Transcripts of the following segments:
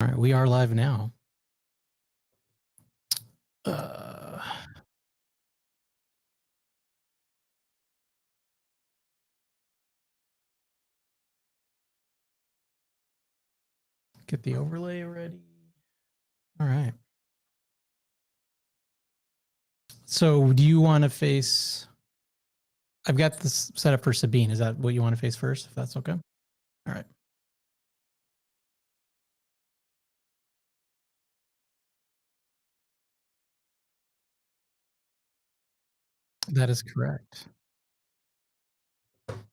All right, we are live now. Get the overlay ready. All right. So do you want to face... I've got this set up for Sabine. Is that what you want to face first, if that's okay? All right. That is correct.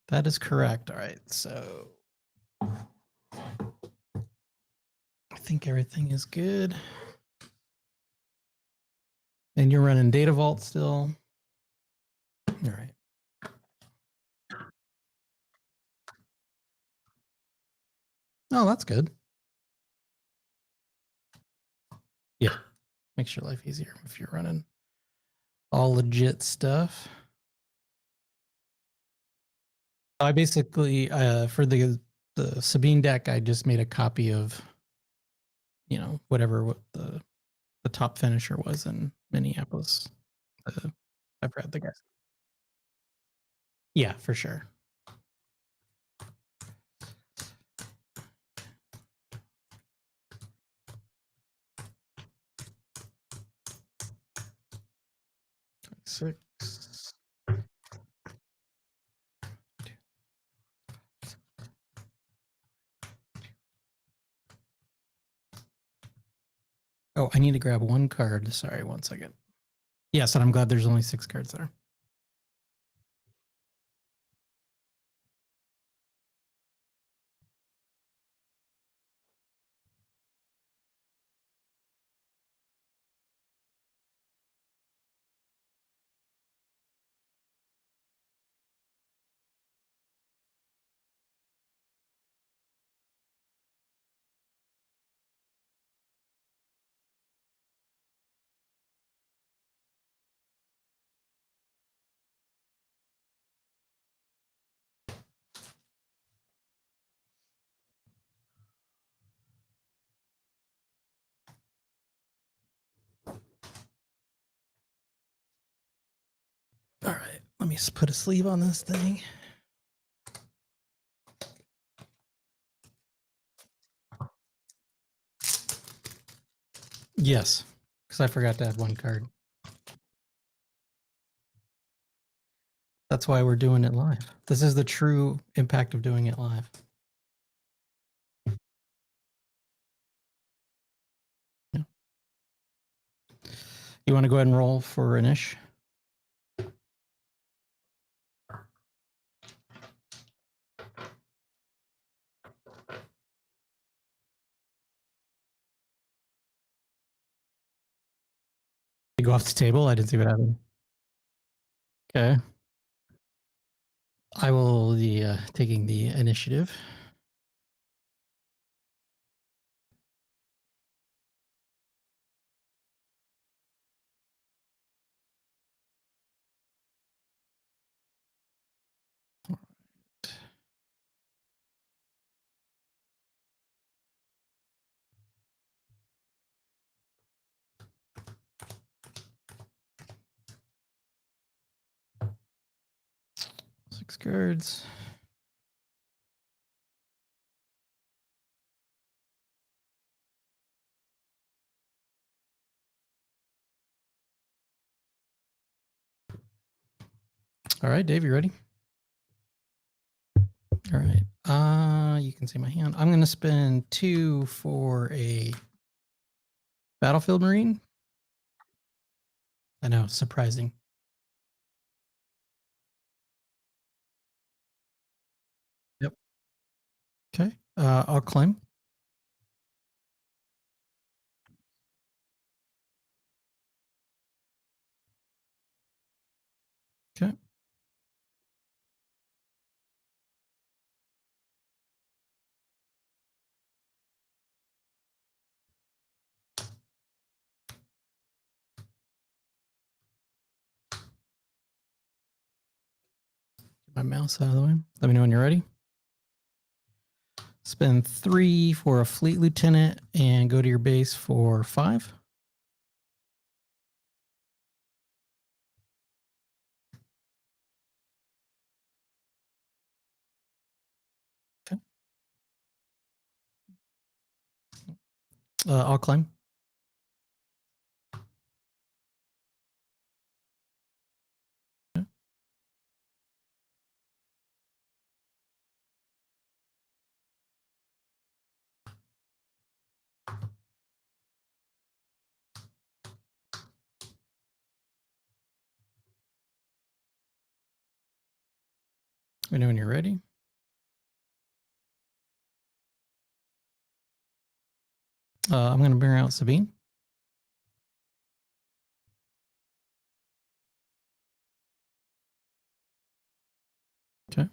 That is correct. All right. So I think everything is good. And you're running Data Vault still. All right. Oh, that's good. Yeah. Makes your life easier if you're running all legit stuff. I basically, for the Sabine deck, I just made a copy of, whatever what the top finisher was in Minneapolis. I've read the guys. Yeah, for sure. Six. Oh, I need to grab one card. Sorry, 1 second. Yes, and I'm glad there's only 6 cards there. All right, let me put a sleeve on this thing. Yes, because I forgot to add 1 card. That's why we're doing it live. This is the true impact of doing it live. Yeah. You want to go ahead and roll for Anish? You go off the table? I didn't see what happened. Okay. I will be taking the initiative. Six cards. All right, Dave, you ready? All right. You can see my hand. I'm going to spend 2 for a Battlefield Marine. I know, surprising. Yep. Okay. I'll claim. Okay. Get my mouse out of the way. Let me know when you're ready. Spend 3 for a fleet lieutenant and go to your base for 5. Okay. I'll climb. Okay. Let me know when you're ready. I'm going to bring out Sabine. Okay.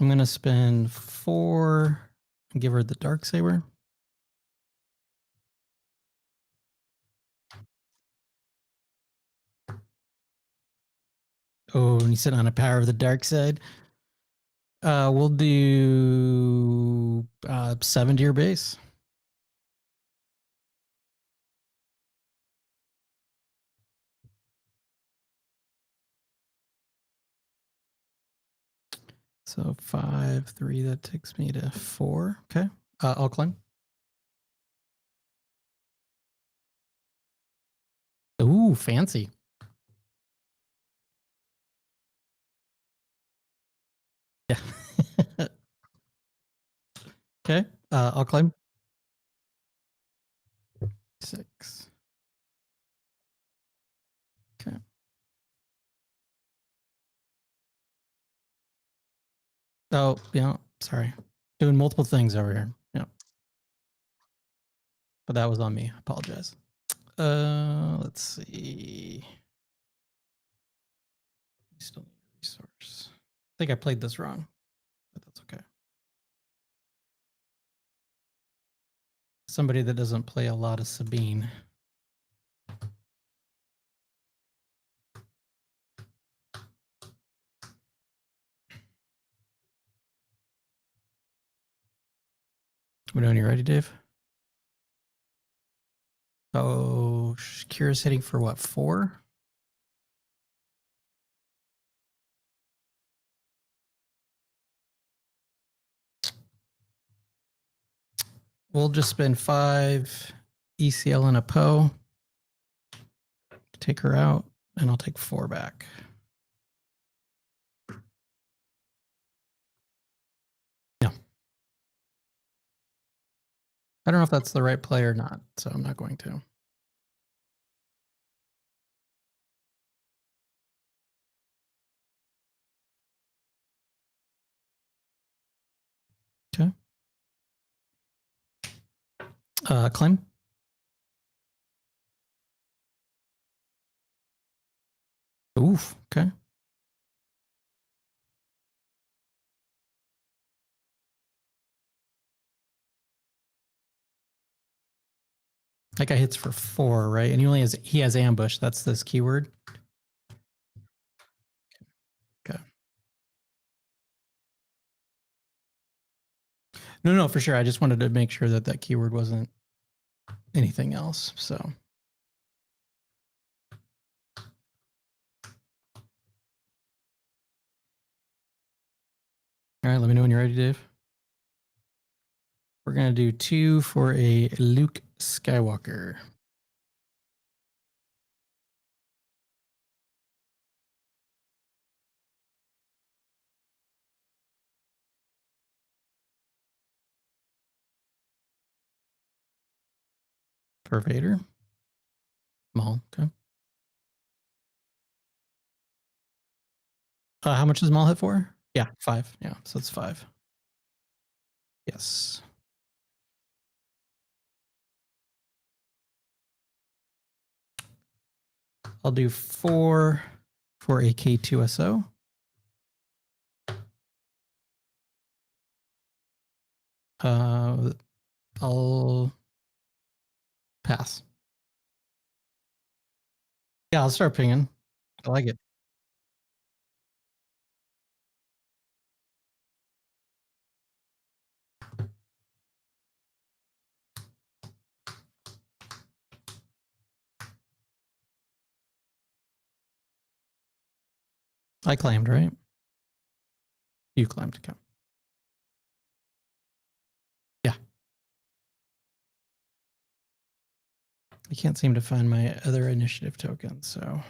I'm going to spend 4 and give her the dark saber. Oh, and you sit on a power of the dark side. We'll do 7 to your base. So 5, 3, that takes me to 4. Okay. I'll climb. Ooh, fancy. Yeah. Okay. I'll climb. 6. Okay. Oh, yeah. Sorry. Doing multiple things over here. Yeah. But that was on me. I apologize. Let's see. You still need a resource. I think I played this wrong, but that's okay. Somebody that doesn't play a lot of Sabine. When you're ready, Dave. Oh, Kira's hitting for what, 4? We'll just spend 5 ECL and a Poe to take her out, and I'll take 4 back. No. I don't know if that's the right play or not, so I'm not going to. Okay. Claim. Oof. Okay. That guy hits for 4, right? And he has ambush. That's this keyword. Okay. No, for sure. I just wanted to make sure that that keyword wasn't anything else. So. All right, let me know when you're ready, Dave. We're going to do 2 for a Luke Skywalker. For Vader. Maul. Okay. How much does Maul hit for? Yeah, 5. Yeah, so it's 5. Yes. I'll do 4 for a K2SO. I'll pass. Yeah, I'll start pinging. I like it. I claimed, right? You claimed. Okay. Yeah. I can't seem to find my other initiative token, so.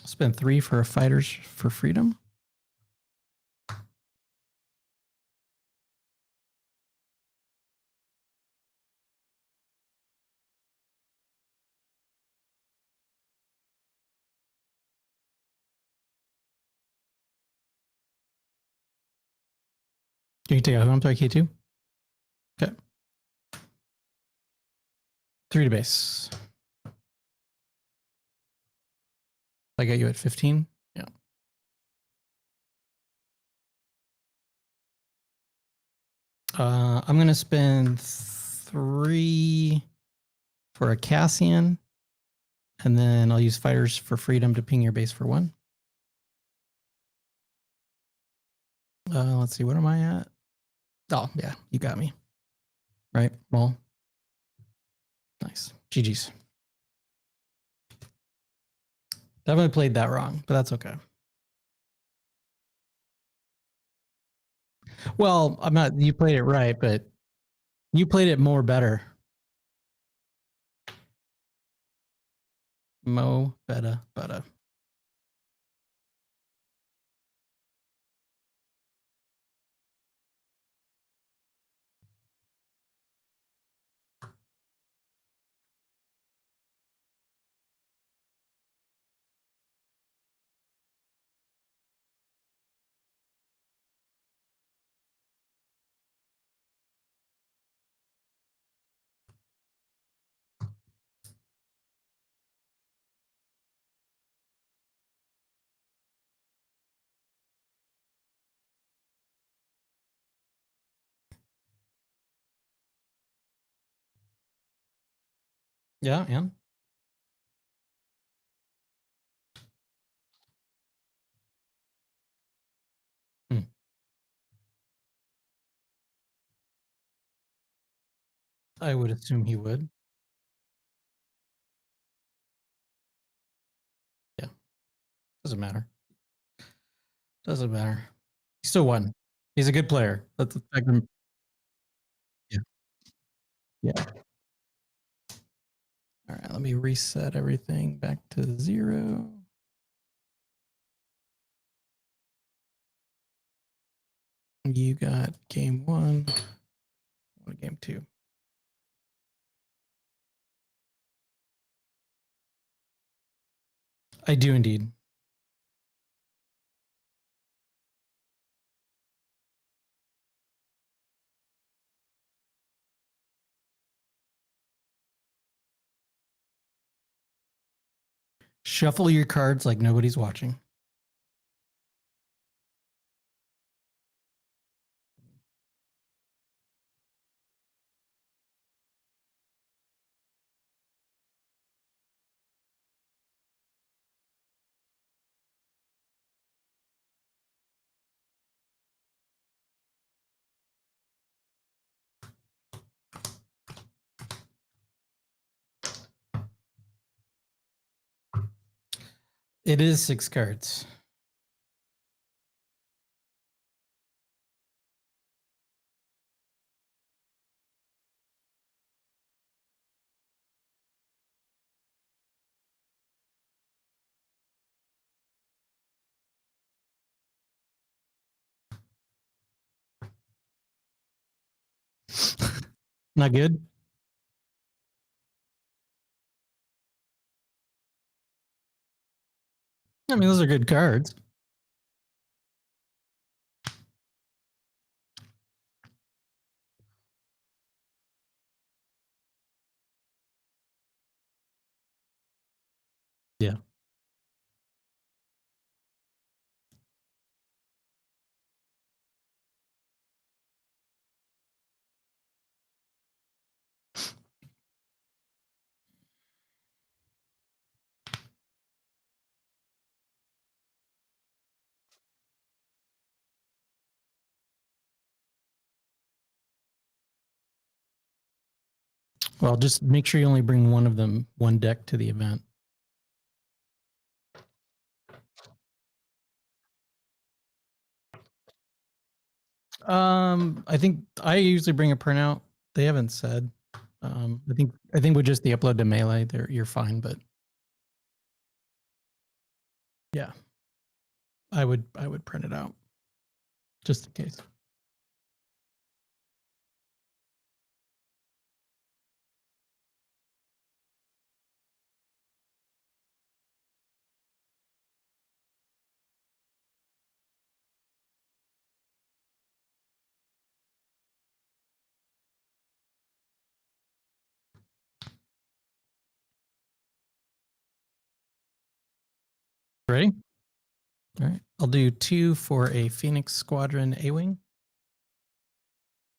Spend 3 for a Fighters for Freedom. You can take a home play K2. Okay. 3 to base. I got you at 15. Yeah. I'm gonna spend 3 for a Cassian, and then I'll use Fighters for Freedom to ping your base for 1. Let's see, what am I at? Oh yeah, you got me. Right, well, nice. GG's. Definitely played that wrong, but that's okay. Well, I'm not. You played it right, but you played it more better. Mo better, better. Yeah, and I would assume he would. Yeah, doesn't matter. Doesn't matter. He still won. He's a good player. That's the fact. Yeah. Yeah. All right, let me reset everything back to 0. You got game 1. Game 2. I do indeed. Shuffle your cards like nobody's watching. It is 6 cards. Not good. I mean, those are good cards. Yeah. Well, just make sure you only bring one of them, one deck to the event. I think I usually bring a printout. They haven't said. I think with just the upload to Melee, you're fine. But yeah, I would print it out just in case. Ready? All right. I'll do 2 for a Phoenix Squadron A-Wing.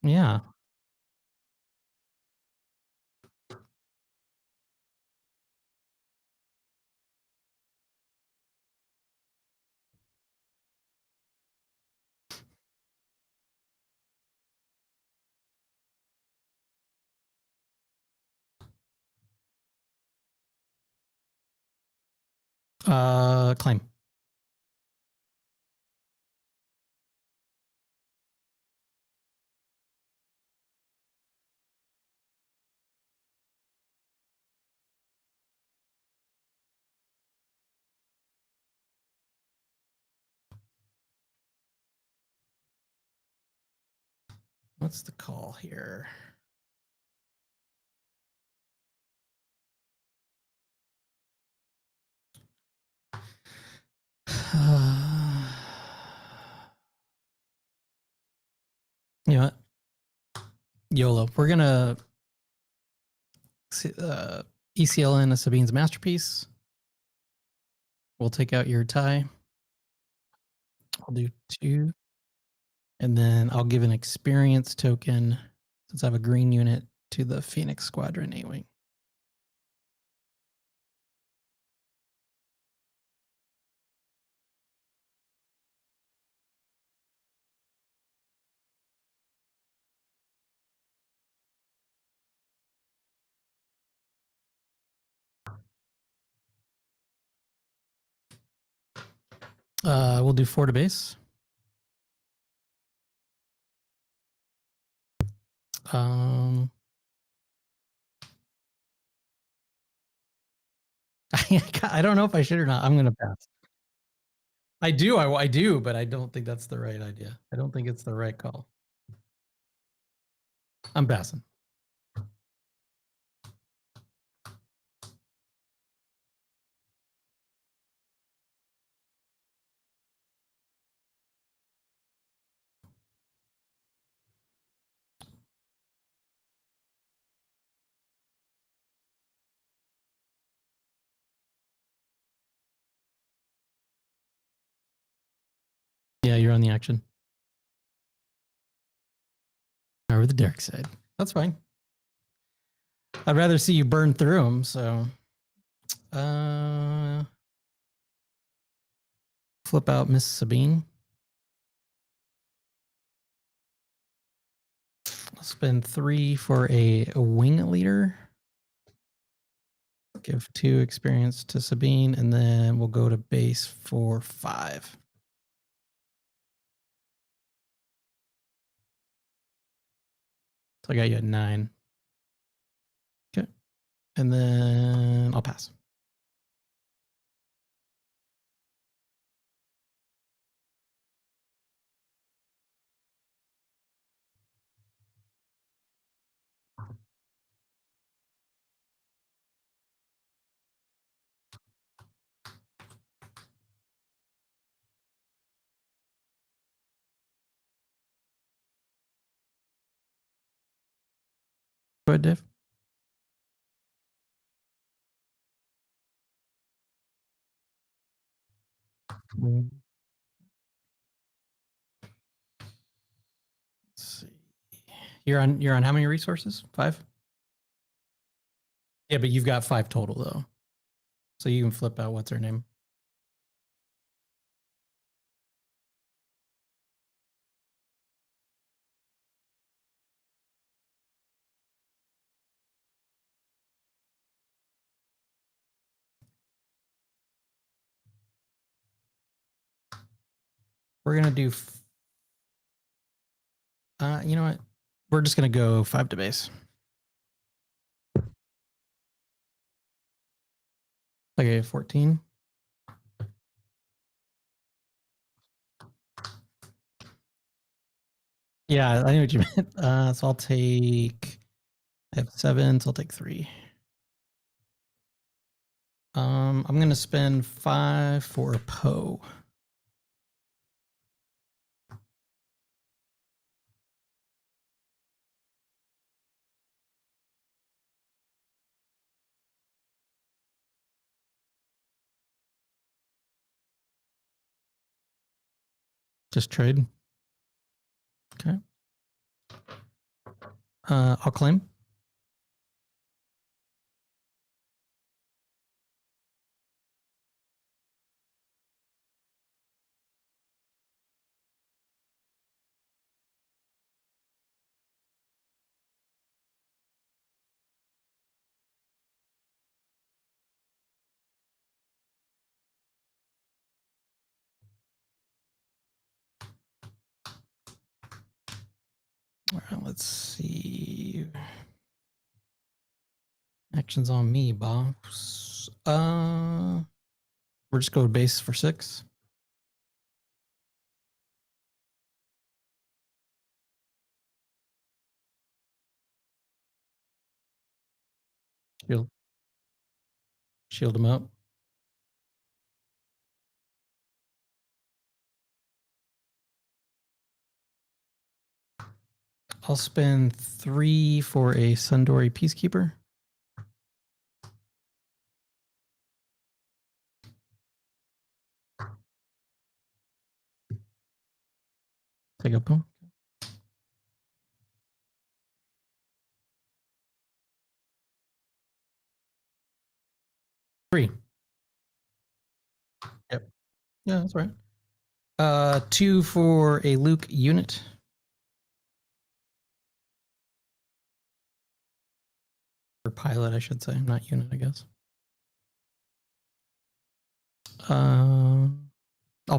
Yeah. Claim. What's the call here? You know what? YOLO. We're gonna ECLN a Sabine's masterpiece. We'll take out your tie. I'll do 2. And then I'll give an experience token, since I have a green unit, to the Phoenix Squadron A-Wing. We'll do 4 to base. I don't know if I should or not. I'm going to pass. I do, but I don't think that's the right idea. I don't think it's the right call. I'm passing. Yeah, you're on the action. Over the dark side. That's fine. I'd rather see you burn through them. So, flip out Miss Sabine. I'll spend 3 for a wing leader. Give 2 experience to Sabine, and then we'll go to base for 5. So I got you at 9. Okay. And then I'll pass. Go ahead, Dave. Let's see. You're on how many resources? 5? Yeah, but you've got 5 total though. So you can flip out what's her name. We're gonna do. You know what? We're just gonna go 5 to base. Okay, 14. Yeah, I know what you meant. So I'll take. I have 7, so I'll take 3. I'm gonna spend 5 for Poe. Just trade. Okay. I'll claim. All right, let's see. Actions on me, boss. We're just going base for 6. Shield, shield him up. I'll spend 3 for a Sundori Peacekeeper. Take a boom. 3. Yep. Yeah, that's right. 2 for a Luke unit. Or pilot, I should say, not unit, I guess. I'll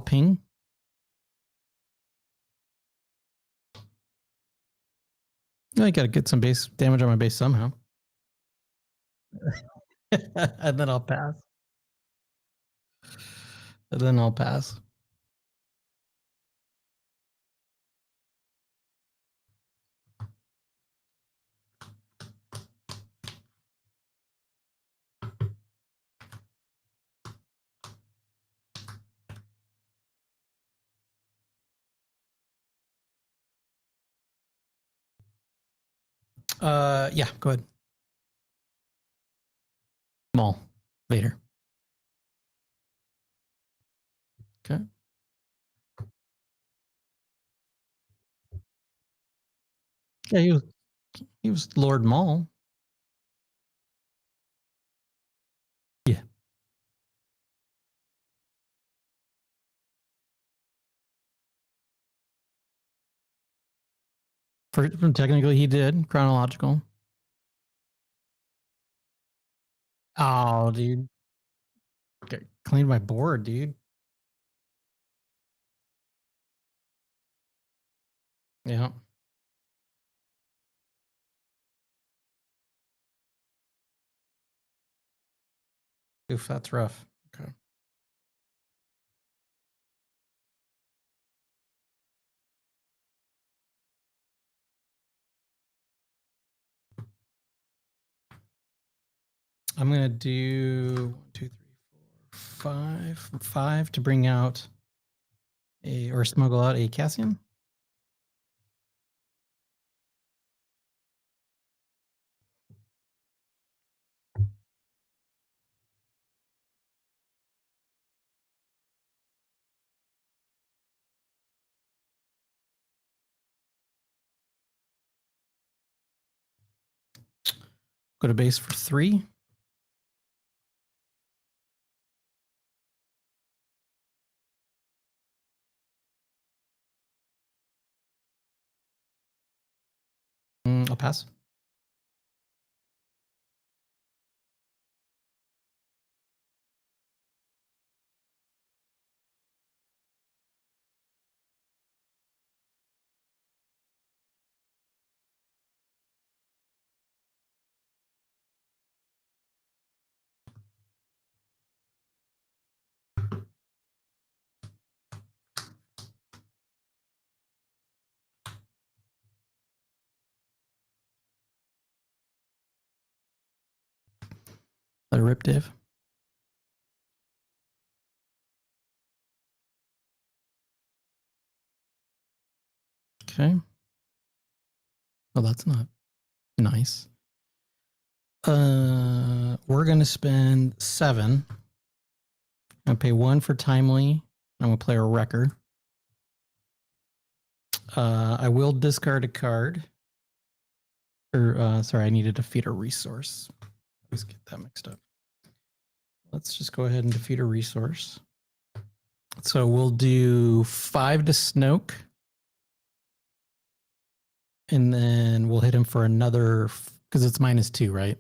ping. I gotta get some base damage on my base somehow. And then I'll pass. And then I'll pass. Yeah, go ahead. Small. Later. Okay. Yeah, he was Lord Maul. Yeah. Technically, he did chronological. Oh, dude, cleaned my board, dude. Yeah. Oof, that's rough. Okay. I'm gonna do 1, 2, 3, 4, 5 to bring out or smuggle out a Cassian. Go to base for 3. I'll pass. Let it rip, Dave. Okay. Well, that's not nice. We're gonna spend 7. I'm gonna pay 1 for timely. I'm gonna play a wrecker. I will discard a card. Or sorry, I need to defeat a resource. I always get that mixed up. Let's just go ahead and defeat a resource. So we'll do 5 to Snoke. And then we'll hit him for another, because it's -2, right?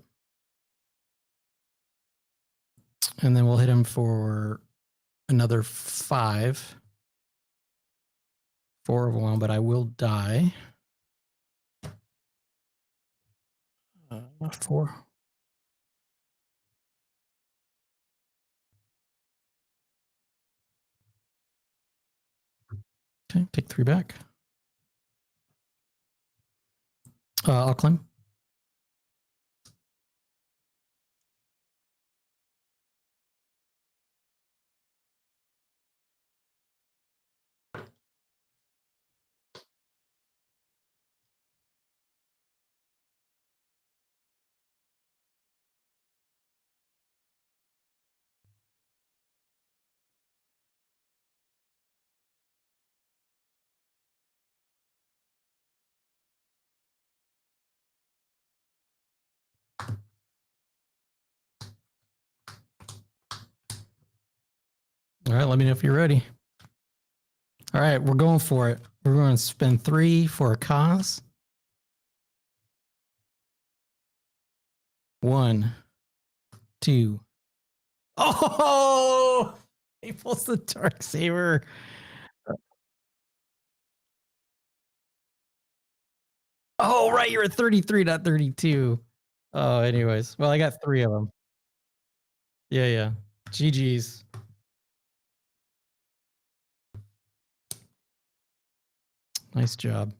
And then we'll hit him for another 5. 4 of 1, but I will die. 4. Okay, take 3 back. I'll claim. All right, let me know if you're ready. All right, we're going for it. We're going to spend 3 for a cause. 1, 2. Oh, he pulls the Darksaber. Oh, right, you're at 33, not 32. Oh, anyways. Well, I got 3 of them. Yeah, yeah. GG's. Nice job.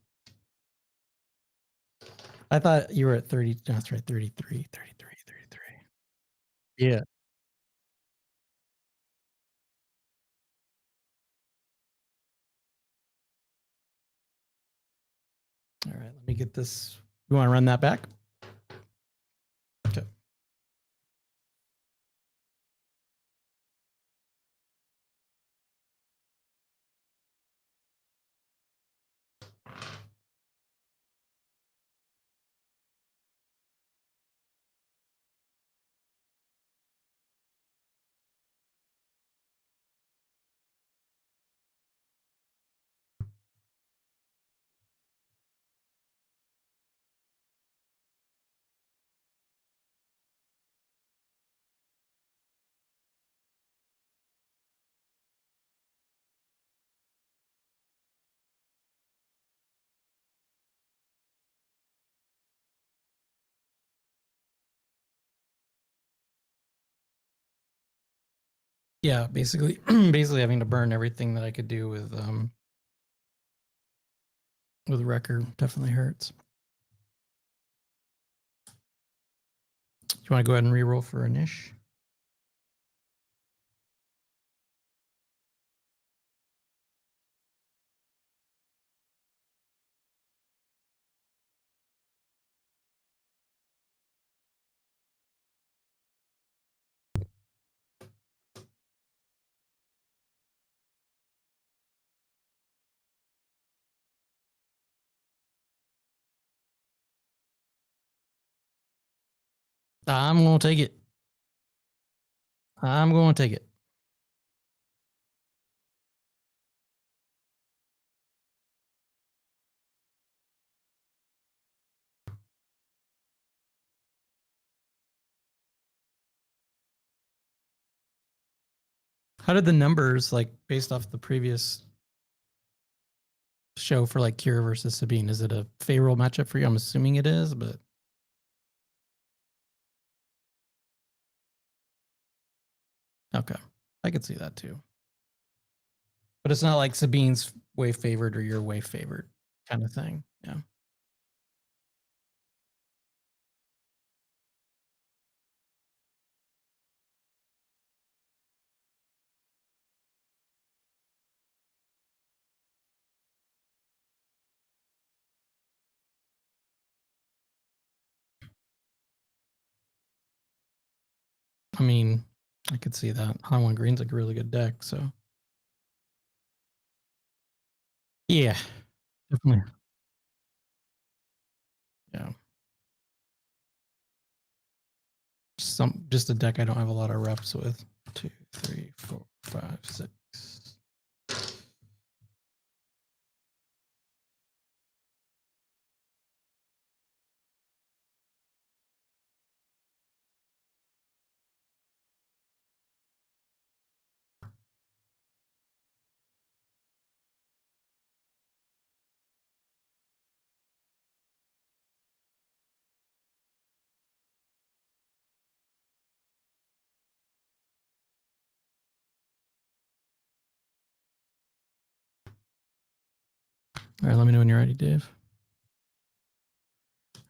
I thought you were at 30. That's right, 33, 33, 33. Yeah. All right, let me get this. You want to run that back? Okay. Yeah, basically having to burn everything that I could do with Wrecker definitely hurts. You want to go ahead and re-roll for a niche? I'm gonna take it. I'm going to take it. How did the numbers, like based off the previous show for like Kira versus Sabine, is it a favorable matchup for you? I'm assuming it is, but okay, I could see that too. But it's not like Sabine's way favored or you're way favored kind of thing. Yeah. mean, I could see that. High One Green's like a really good deck, so. Yeah, definitely. Yeah. Just a deck I don't have a lot of reps with. 2, 3, 4, 5, 6. All right, let me know when you're ready, Dave.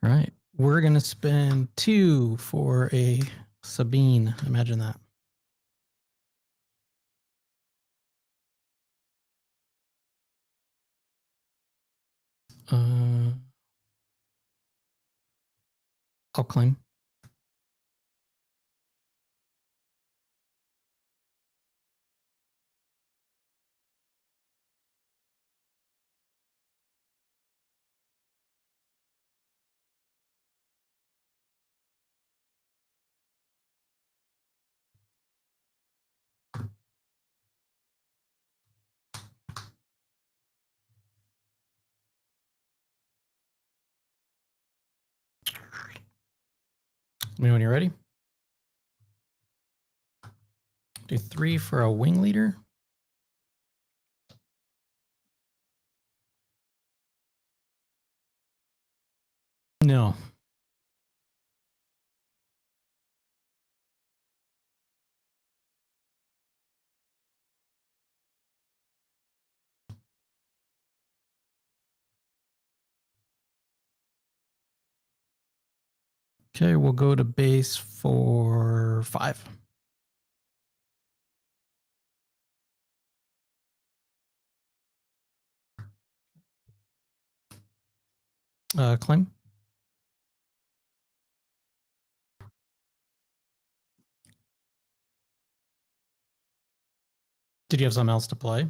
All right, we're gonna spend 2 for a Sabine. Imagine that. I'll claim. Let me know when you're ready. Do 3 for a wing leader. No. Okay, we'll go to base for 5. Claim. Did you have something else to play?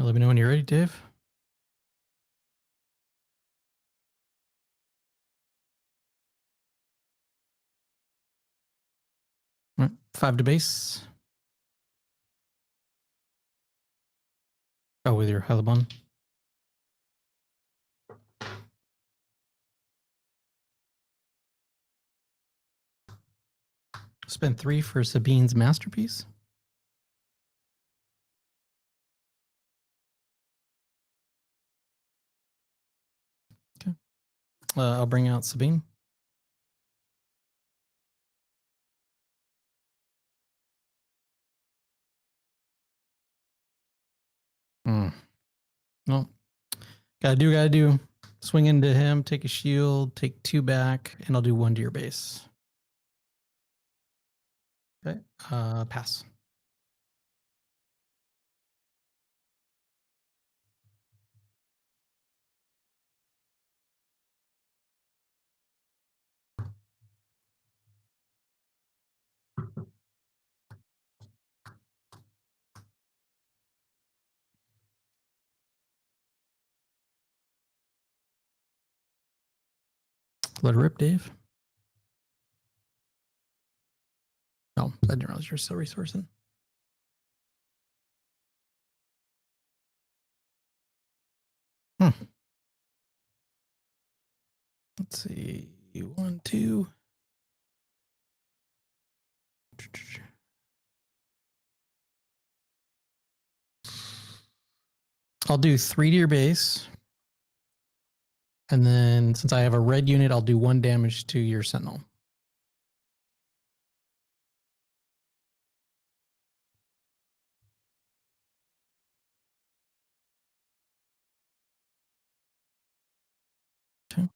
Let me know when you're ready, Dave. All right, 5 to base. Oh, with your Helibon. Spend 3 for Sabine's Masterpiece. Okay. I'll bring out Sabine. Well, gotta do. Swing into him, take a shield, take 2 back, and I'll do 1 to your base. Okay. Pass. Let it rip, Dave. No, I didn't realize you're still resourcing. Let's see. 1, 2. I'll do 3 to your base. And then since I have a red unit, I'll do 1 damage to your sentinel. Okay.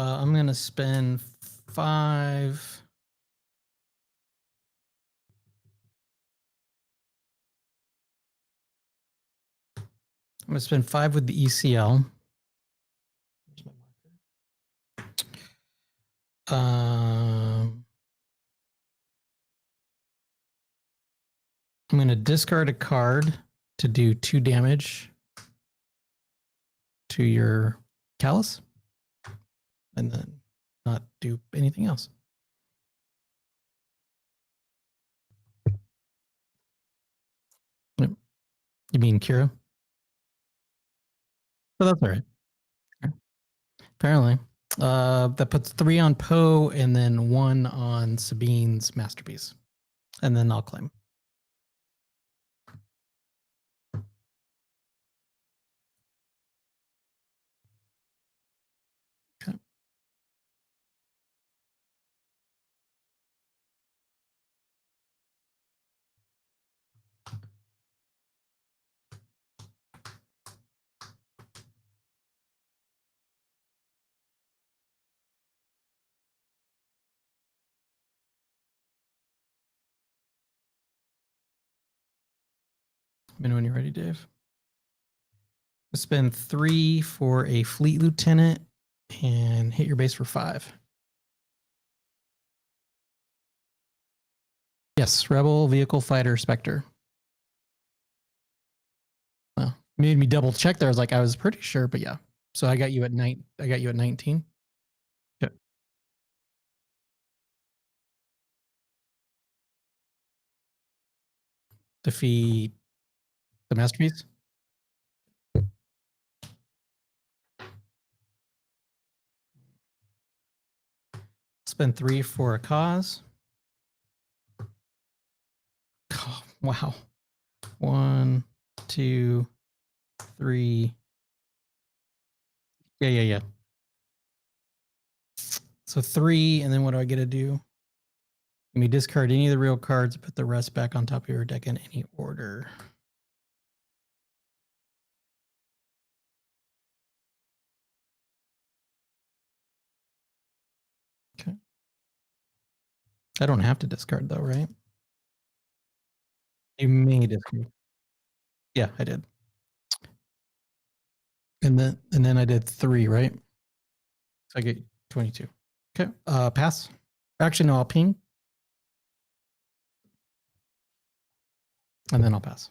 I'm going to spend 5. I'm going to spend 5 with the ECL. Where's my marker? I'm going to discard a card to do 2 damage to your callus, and then not do anything else. Yep. You mean Kira? Oh, that's all right. Apparently. That puts 3 on Poe and then 1 on Sabine's masterpiece. And then I'll claim. Okay. Let me know when you're ready, Dave. Spend 3 for a fleet lieutenant and hit your base for 5. Yes, rebel, vehicle, fighter, specter. Well, made me double check there. I was pretty sure, but yeah. So I got you at 9. I got you at 19. Okay. Defeat the masterpiece. Spend 3 for a cause. Oh, wow. 1, 2, 3. Yeah. So 3, and then what do I get to do? You may discard any of the real cards, put the rest back on top of your deck in any order. Okay. I don't have to discard though, right? You may discard. Yeah, I did. And then I did 3, right? So I get 22. Okay. Pass. Actually, no, I'll ping. And then I'll pass.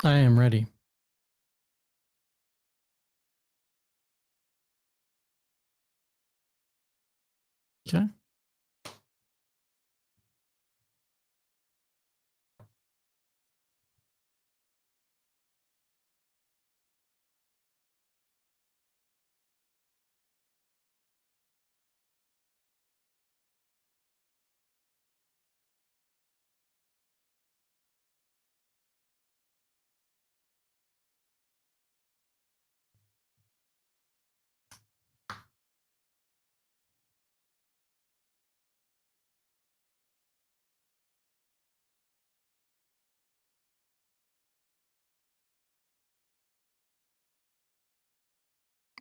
I am ready. Okay.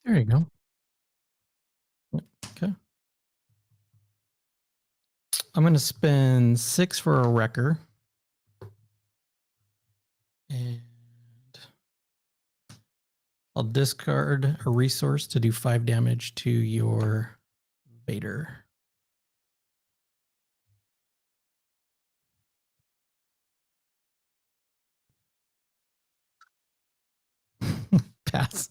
There you go. Okay. I'm going to spend 6 for a wrecker. And I'll discard a resource to do 5 damage to your Vader. Pass.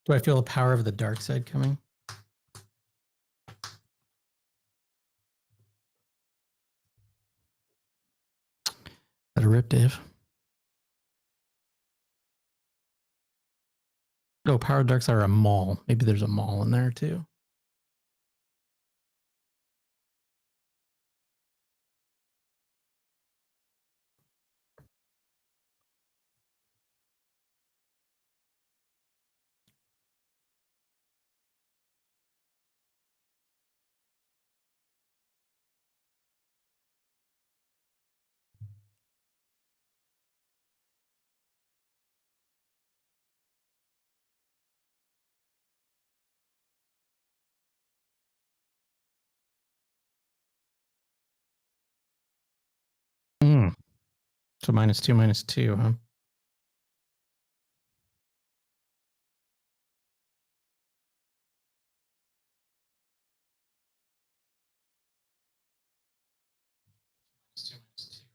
Do I feel the power of the dark side coming? Let a rip, Dave. Oh, Power Darks are a mall. Maybe there's a mall in there too. Mm. So -2, huh? -2, -2.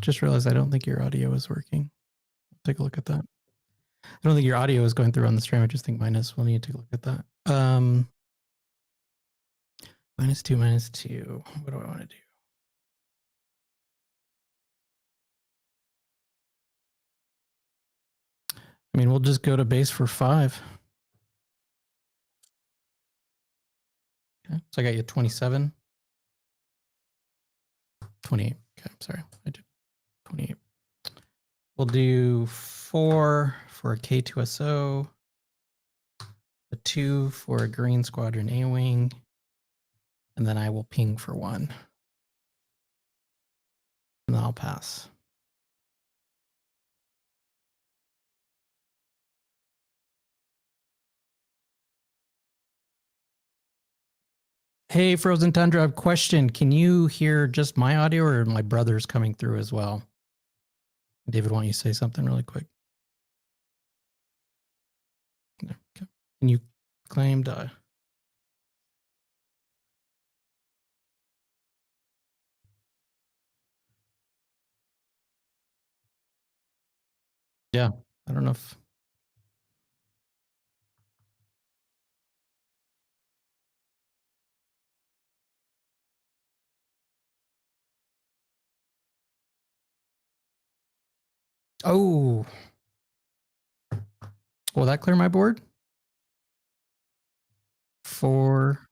Just realized I don't think your audio is working. Take a look at that. I don't think your audio is going through on the stream. I just think mine is. We'll need to take a look at that. -2, -2. What do I want to do? I mean, we'll just go to base for 5. Okay, so I got you 27. 28. Okay, I'm sorry. I did 28. We'll do 4 for a K2SO, a 2 for a Green Squadron A-Wing, and then I will ping for 1. And then I'll pass. Hey, Frozen Tundra, question. Can you hear just my audio or my brother's coming through as well? David, why don't you say something really quick? Okay. And you claimed yeah, I don't know if oh, will that clear my board? For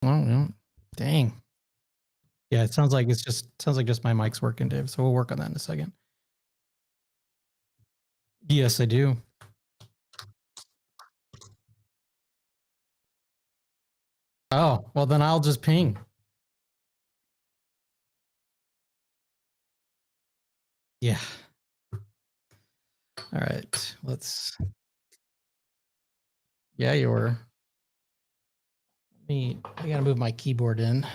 well, yeah. Dang. Yeah, it sounds like just my mic's working, Dave. So we'll work on that in a second. Yes, I do. Oh, well then I'll just ping. Yeah. All right. Let's yeah, you were. I gotta move my keyboard in.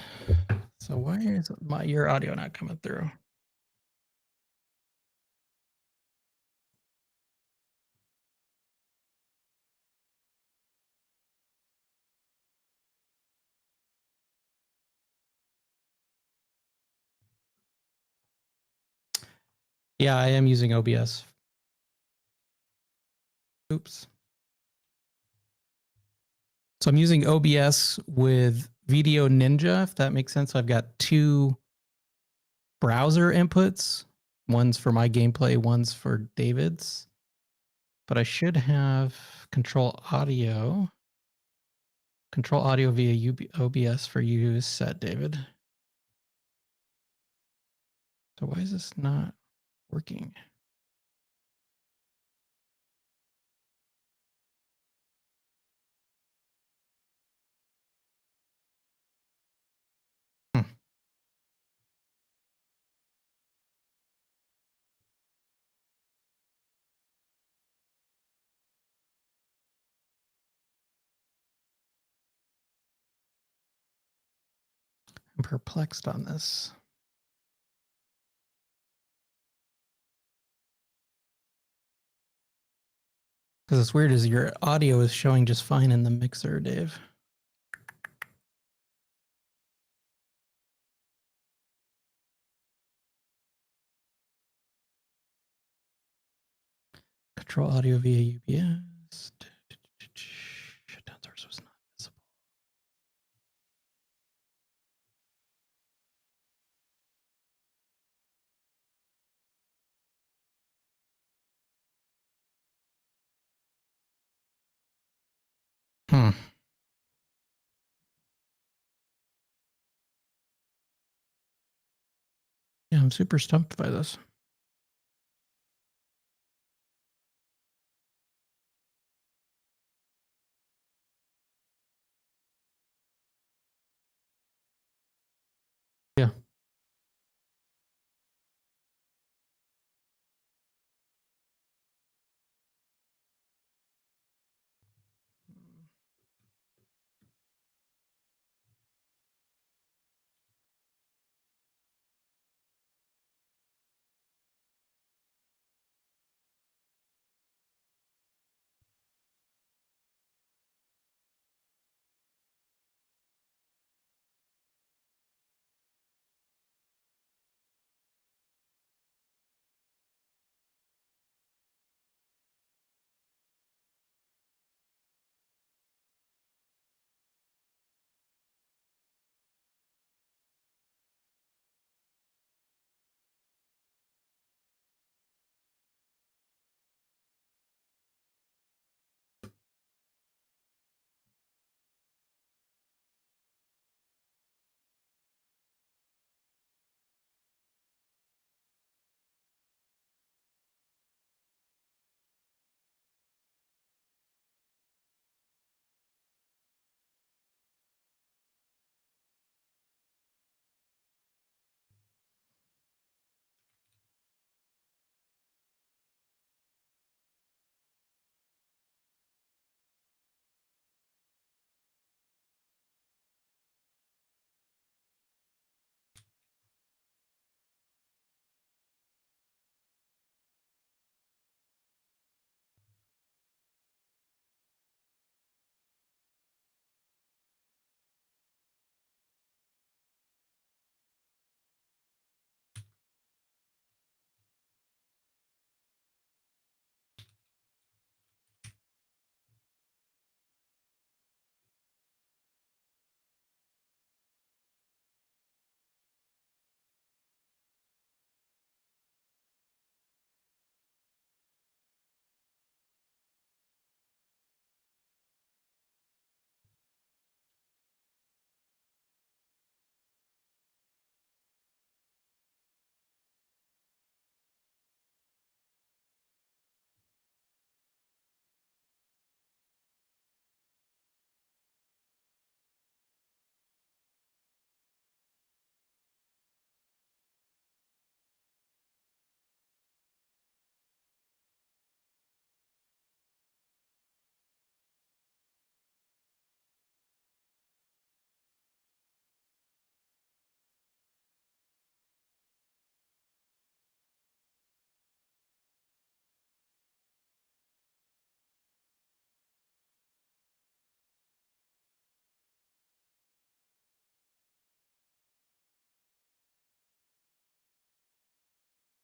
So why is your audio not coming through? Yeah, I am using OBS. Oops. So I'm using OBS with Video Ninja, if that makes sense. I've got 2 browser inputs. One's for my gameplay, one's for David's. But I should have control audio via OBS for you set, David. So why is this not working? I'm perplexed on this. Because it's weird is your audio is showing just fine in the mixer, Dave. Control audio via UPS. Shutdown source was not visible. Yeah, I'm super stumped by this. Yeah.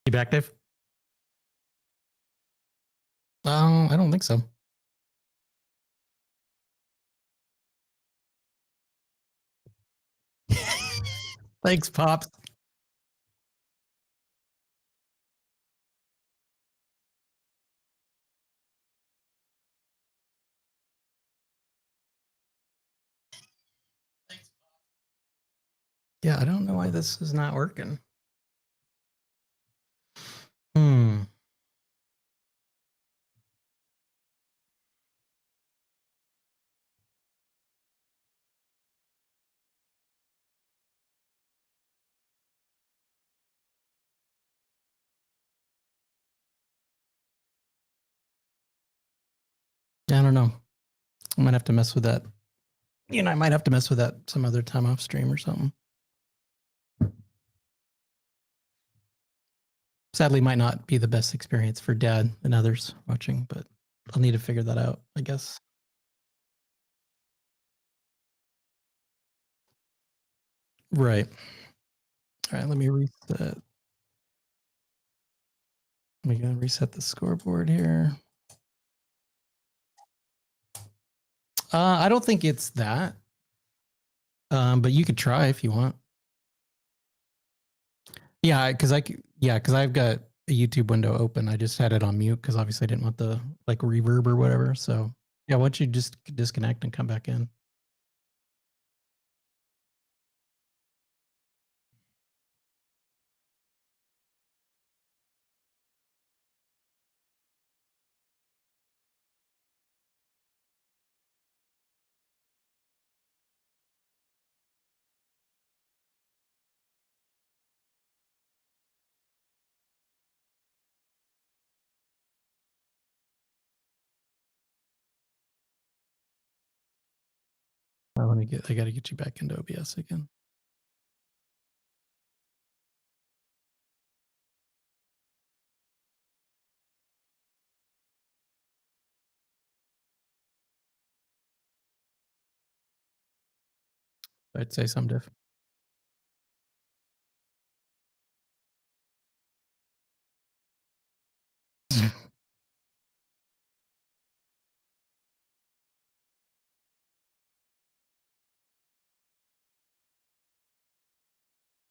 You back, Dave? I don't think so. Thanks, Pops. Yeah, I don't know why this is not working. Hmm. I don't know. I might have to mess with that. I might have to mess with that some other time off stream or something. Sadly, might not be the best experience for Dad and others watching, but I'll need to figure that out, I guess. Right. All right, let me reset. We gotta reset the scoreboard here. I don't think it's that. But you could try if you want. Yeah, because I've got a YouTube window open. I just had it on mute because obviously I didn't want the like reverb or whatever. So yeah, why don't you just disconnect and come back in? I gotta get you back into OBS again. I'd say some diff.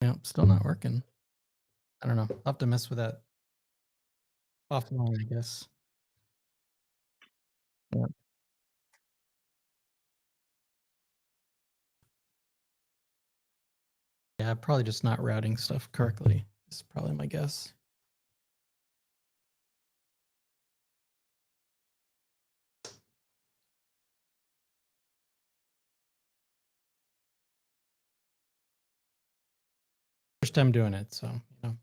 Yeah, still not working. I don't know. I'll have to mess with that offline, I guess. Yeah. Yeah, probably just not routing stuff correctly. Is probably my guess. First time doing it, so you know.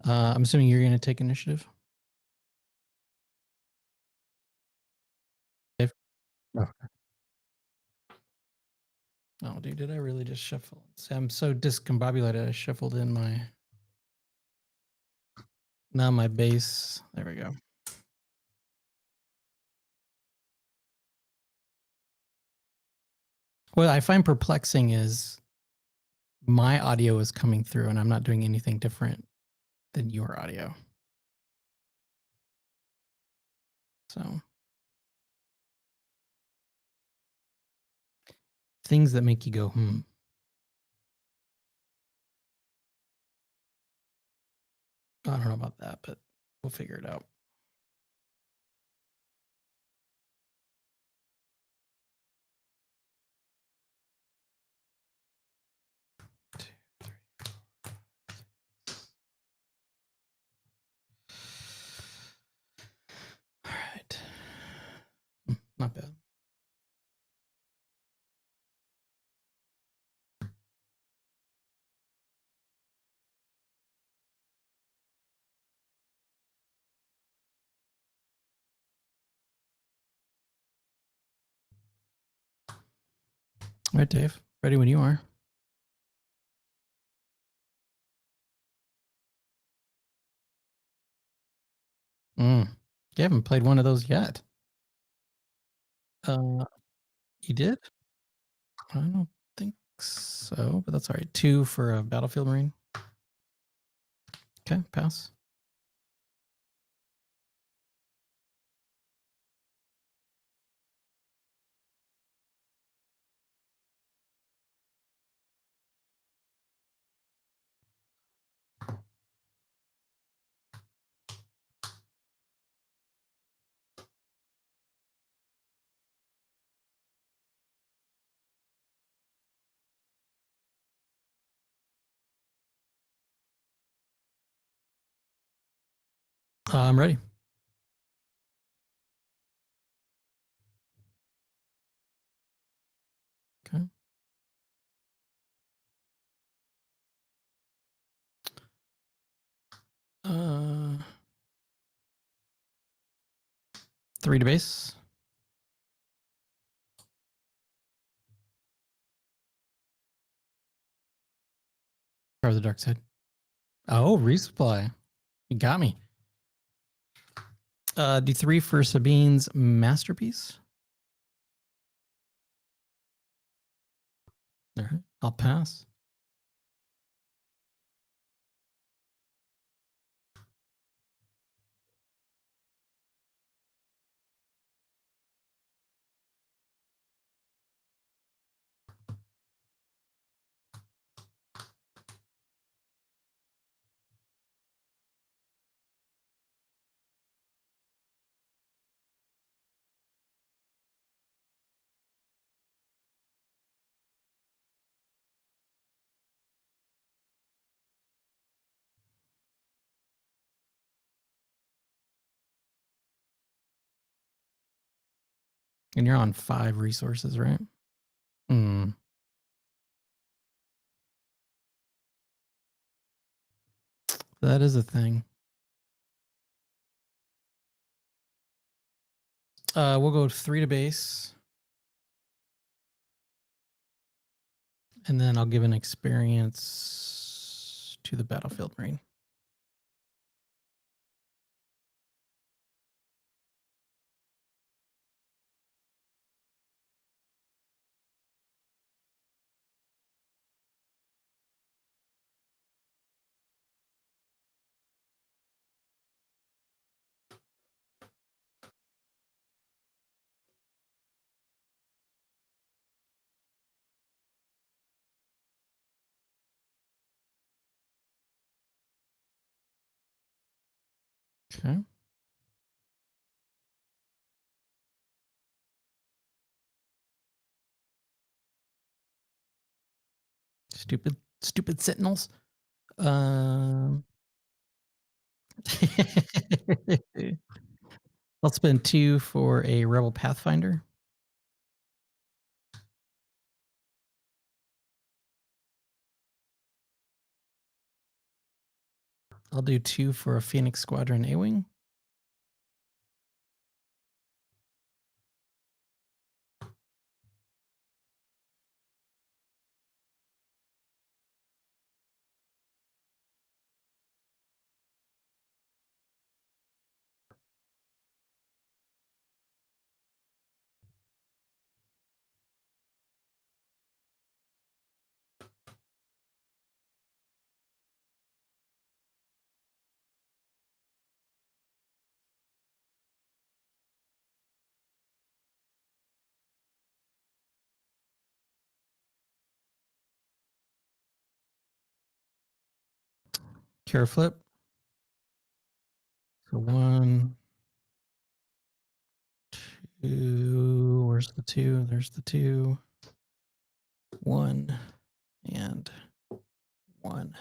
I'm assuming you're gonna take initiative. Dave? Oh. Oh, dude, did I really just shuffle? See, I'm so discombobulated. I shuffled in my now my base. There we go. What I find perplexing is my audio is coming through and I'm not doing anything different than your audio. So things that make you go, hmm. I don't know about that, but we'll figure it out. All right. Not bad. All right, Dave. Ready when you are. You haven't played one of those yet. You did? I don't think so, but that's all right. 2 for a Battlefield Marine. Okay, pass. I'm ready. Okay. Uh, 3 to base. Or the dark side. Oh, resupply. You got me. D3 for Sabine's masterpiece. All right. I'll pass. And you're on 5 resources, right? Hmm. That is a thing. We'll go 3 to base. And then I'll give an experience to the Battlefield Marine. Okay. Stupid sentinels. I'll spend 2 for a Rebel Pathfinder. I'll do 2 for a Phoenix Squadron A-Wing. Care flip. So 1, 2. Where's the 2? There's the 2. 1 and 1.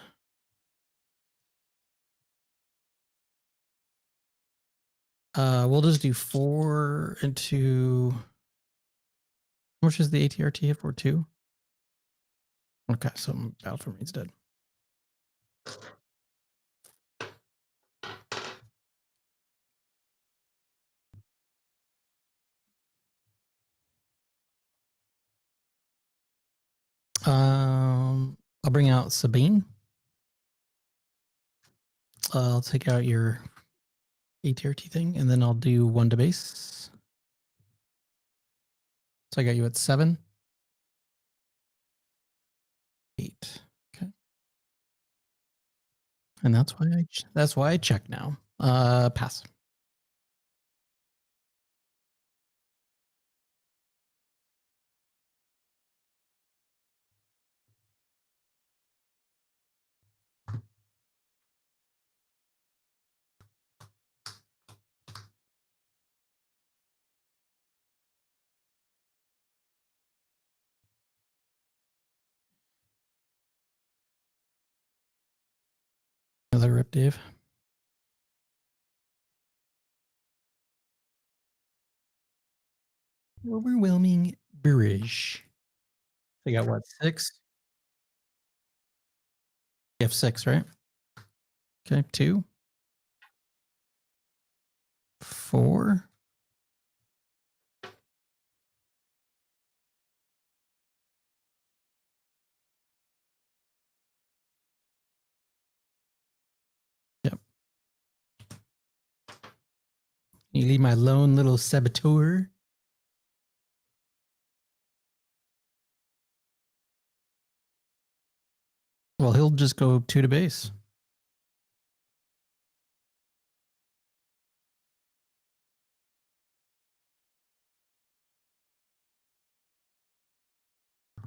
We'll just do 4 into. How much is the ATRT hit for? 2? Okay, so Battlefield Marine's dead. I'll bring out Sabine. I'll take out your ATRT thing, and then I'll do 1 to base. So I got you at 7. 8. Okay. And that's why I check now. Pass. Another rip, Dave. Overwhelming barrage. They got what, 6? You have 6, right? Okay, 2, 4. Yep. You leave my lone little saboteur. Well, he'll just go 2 to base.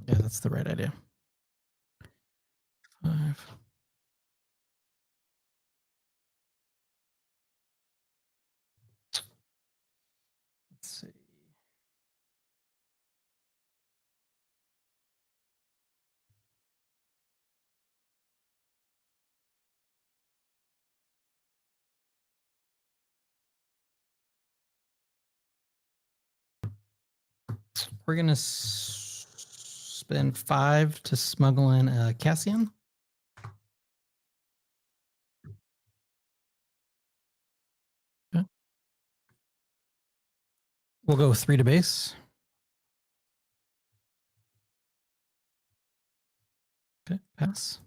Yeah, that's the right idea. 5. Let's see. We're gonna spend 5 to smuggle in a Cassian. Okay. We'll go 3 to base. Okay, pass.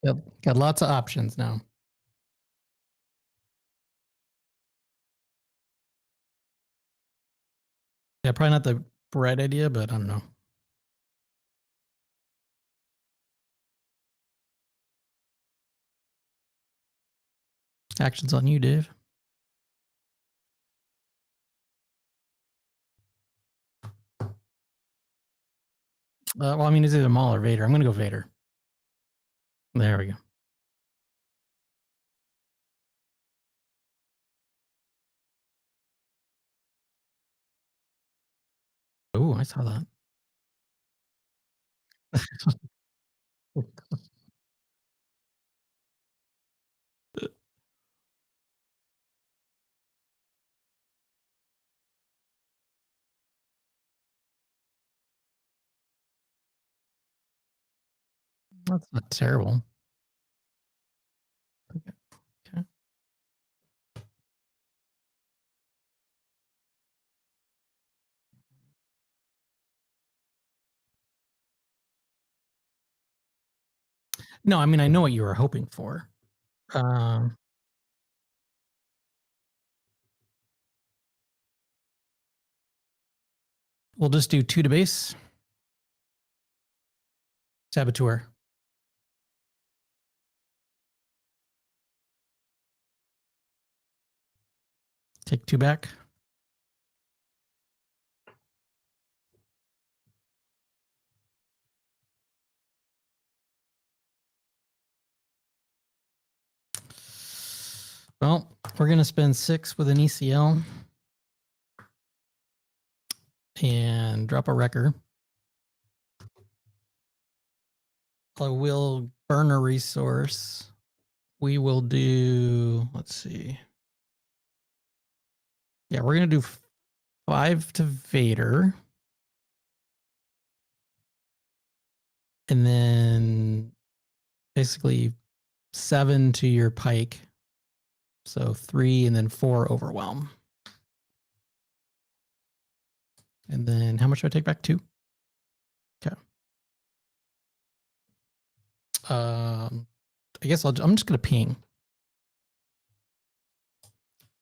Yep, got lots of options now. Yeah, probably not the right idea, but I don't know. Actions on you, Dave. Well, I mean, it's either Maul or Vader. I'm going to go Vader. There we go. Oh, I saw that. That's not terrible. Okay. No, I mean, I know what you were hoping for. We'll just do 2 to base. Saboteur. Take 2 back. Well, we're going to spend 6 with an ECL and drop a wrecker. I will burn a resource. We will do, let's see. Yeah, we're going to do 5 to Vader. And then basically 7 to your Pike. So 3 and then 4 overwhelm. And then how much do I take back? 2. Okay. I guess I'm just going to ping.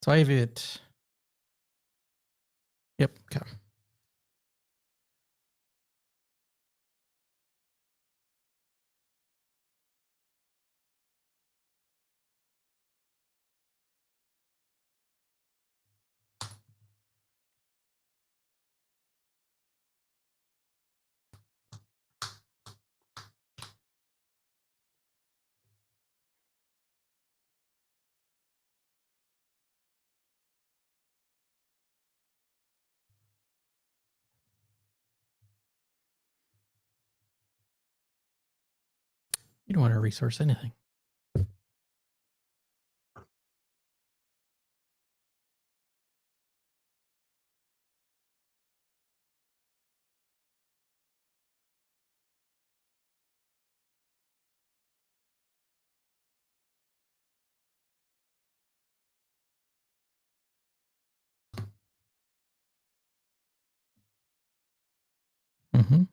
So I have it. Yep. Okay. You don't want to resource anything. Mm-hmm.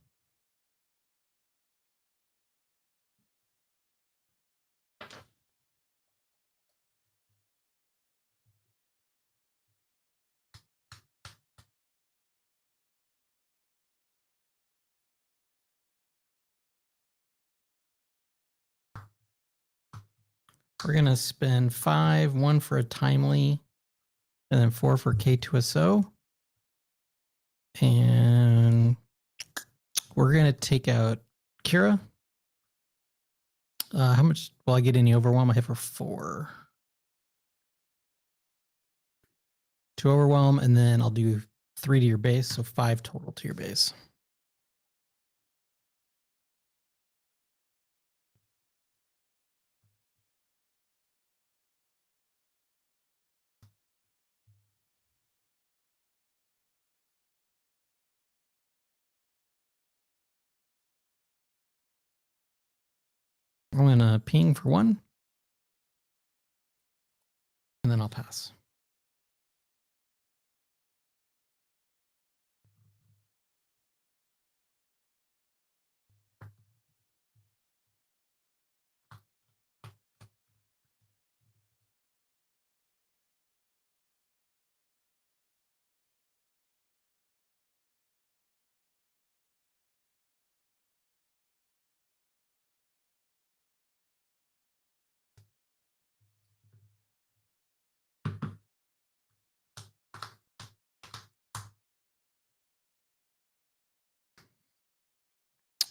We're going to spend 5, 1 for a timely, and then 4 for K2SO. And we're going to take out Kira. How much will I get any overwhelm? I hit for 4. 2 overwhelm, and then I'll do 3 to your base, so 5 total to your base. I'm going to ping for 1, and then I'll pass.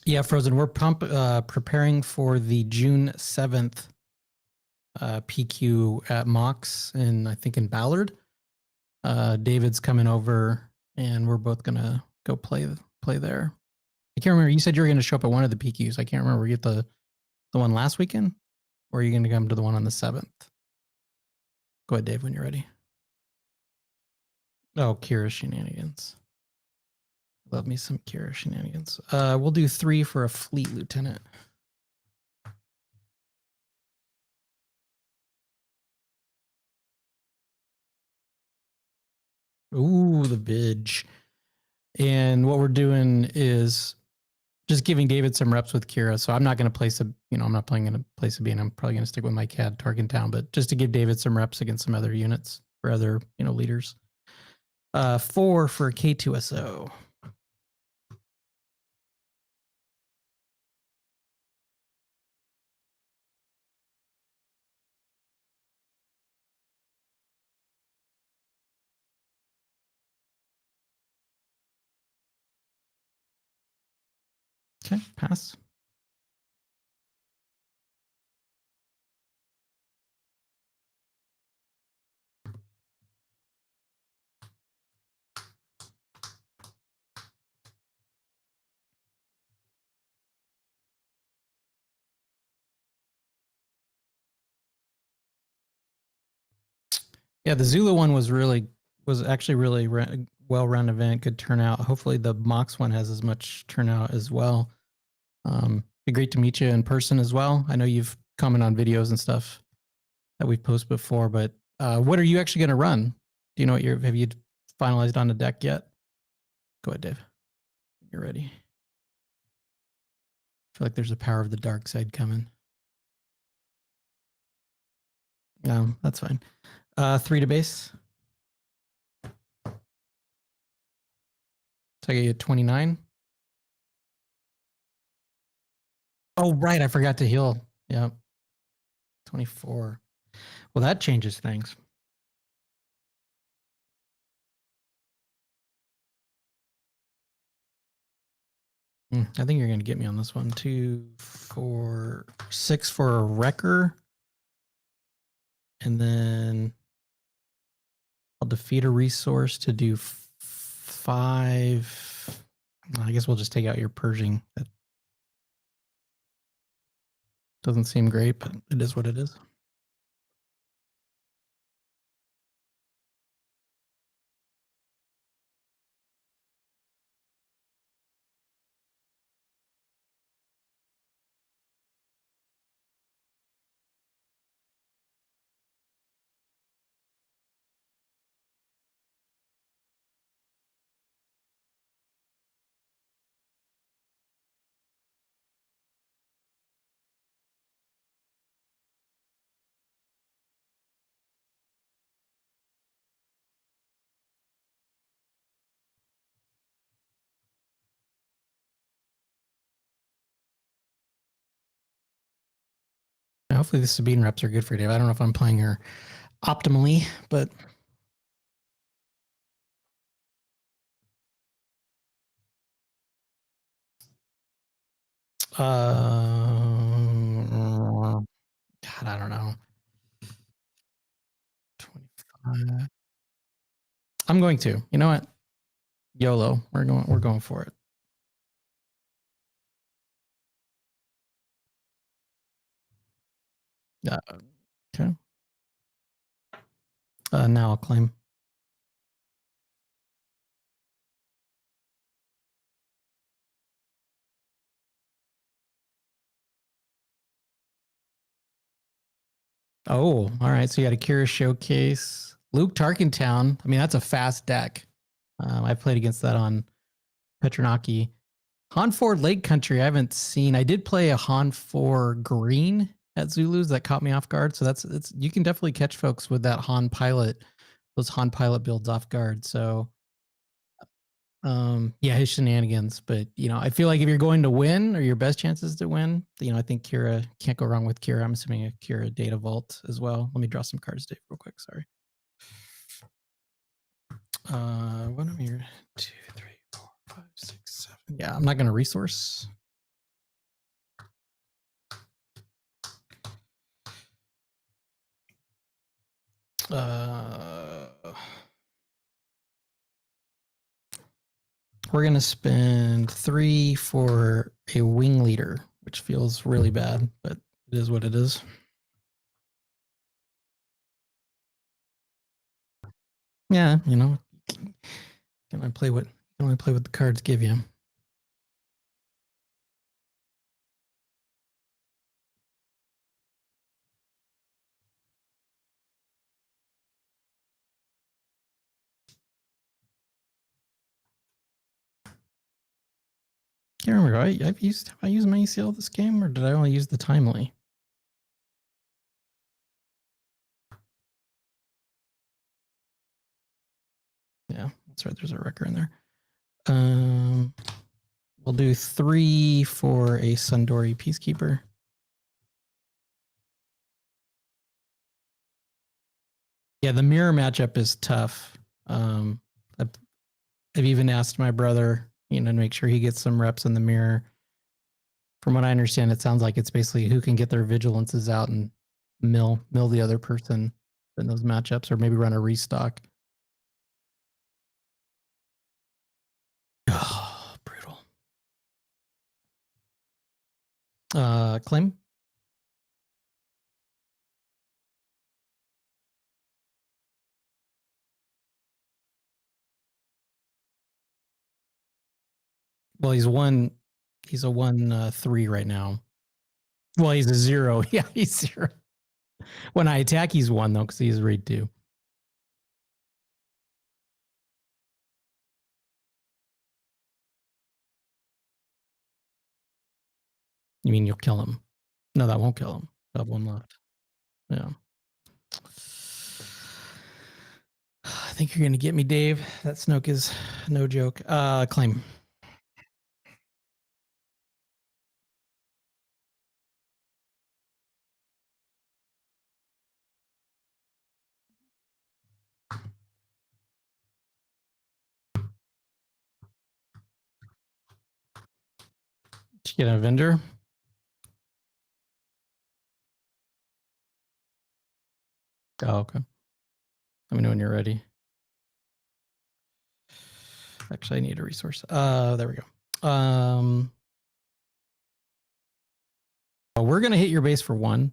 Yeah, Frozen, we're preparing for the June 7th PQ at Mox, and I think in Ballard. David's coming over, and we're both going to go play there. I can't remember. You said you were going to show up at one of the PQs. I can't remember. Were you at the one last weekend? Or are you going to come to the one on the 7th? Go ahead, Dave, when you're ready. Oh, Kira shenanigans. Love me some Kira shenanigans. We'll do 3 for a fleet lieutenant. Ooh, the bidge. And what we're doing is just giving David some reps with Kira. So I'm not going to place I'm not playing in a place a B, and I'm probably going to stick with my CAD Tarkin Town, but just to give David some reps against some other units or other, leaders. 4 for K2SO. Okay, pass. Yeah, the Zulu one was actually really well-run event, good turnout. Hopefully the Mox one has as much turnout as well. Be great to meet you in person as well. I know you've commented on videos and stuff that we've posted before, but what are you actually going to run? Do you know have you finalized on the deck yet? Go ahead, Dave. You're ready. I feel like there's a power of the dark side coming. That's fine. 3 to base. So I get you 29. Oh, right. I forgot to heal. Yep. 24. Well, that changes things. I think you're going to get me on this one. 2, 4, 6 for a wrecker. And then I'll defeat a resource to do 5. I guess we'll just take out your purging. Doesn't seem great, but it is what it is. Hopefully the Sabine reps are good for Dave. I don't know if I'm playing her optimally, but God, I don't know. 25. I'm going to. You know what? YOLO. We're going for it. Okay. Now I'll claim. Oh, all right. So you got a Kira Showcase. Luke Tarkentown. I mean, that's a fast deck. I played against that on Petronaki. Han 4 Lake Country, I haven't seen. I did play a Han 4 Green at Zulus that caught me off guard. So it's you can definitely catch folks with that Han Pilot, those Han Pilot builds off guard. So yeah, his shenanigans. But I feel like if you're going to win or your best chances to win, I think Kira can't go wrong with Kira. I'm assuming a Kira Data Vault as well. Let me draw some cards, Dave, real quick. Sorry. What am I here? 2, 3, 4, 5, 6, 7. Yeah, I'm not gonna resource. We're gonna spend 3 for a wing leader, which feels really bad, but it is what it is. Yeah, can only play what the cards give you. Can't remember. Have I used my ACL this game, or did I only use the timely? Yeah, that's right. There's a wrecker in there. We'll do 3 for a Sundori Peacekeeper. Yeah, the mirror matchup is tough. I've even asked my brother, to make sure he gets some reps in the mirror. From what I understand, it sounds like it's basically who can get their vigilances out and mill the other person in those matchups, or maybe run a restock. Oh, brutal. Claim. Well, he's a 1-3 right now. Well, he's a 0. Yeah, he's 0. When I attack, he's 1 though, because he's raid 2. You mean you'll kill him? No, that won't kill him. I have 1 left. Yeah. I think you're gonna get me, Dave. That Snoke is no joke. Claim. Did you get a vendor? Oh, okay. Let me know when you're ready. Actually, I need a resource. There we go. Well, we're gonna hit your base for 1,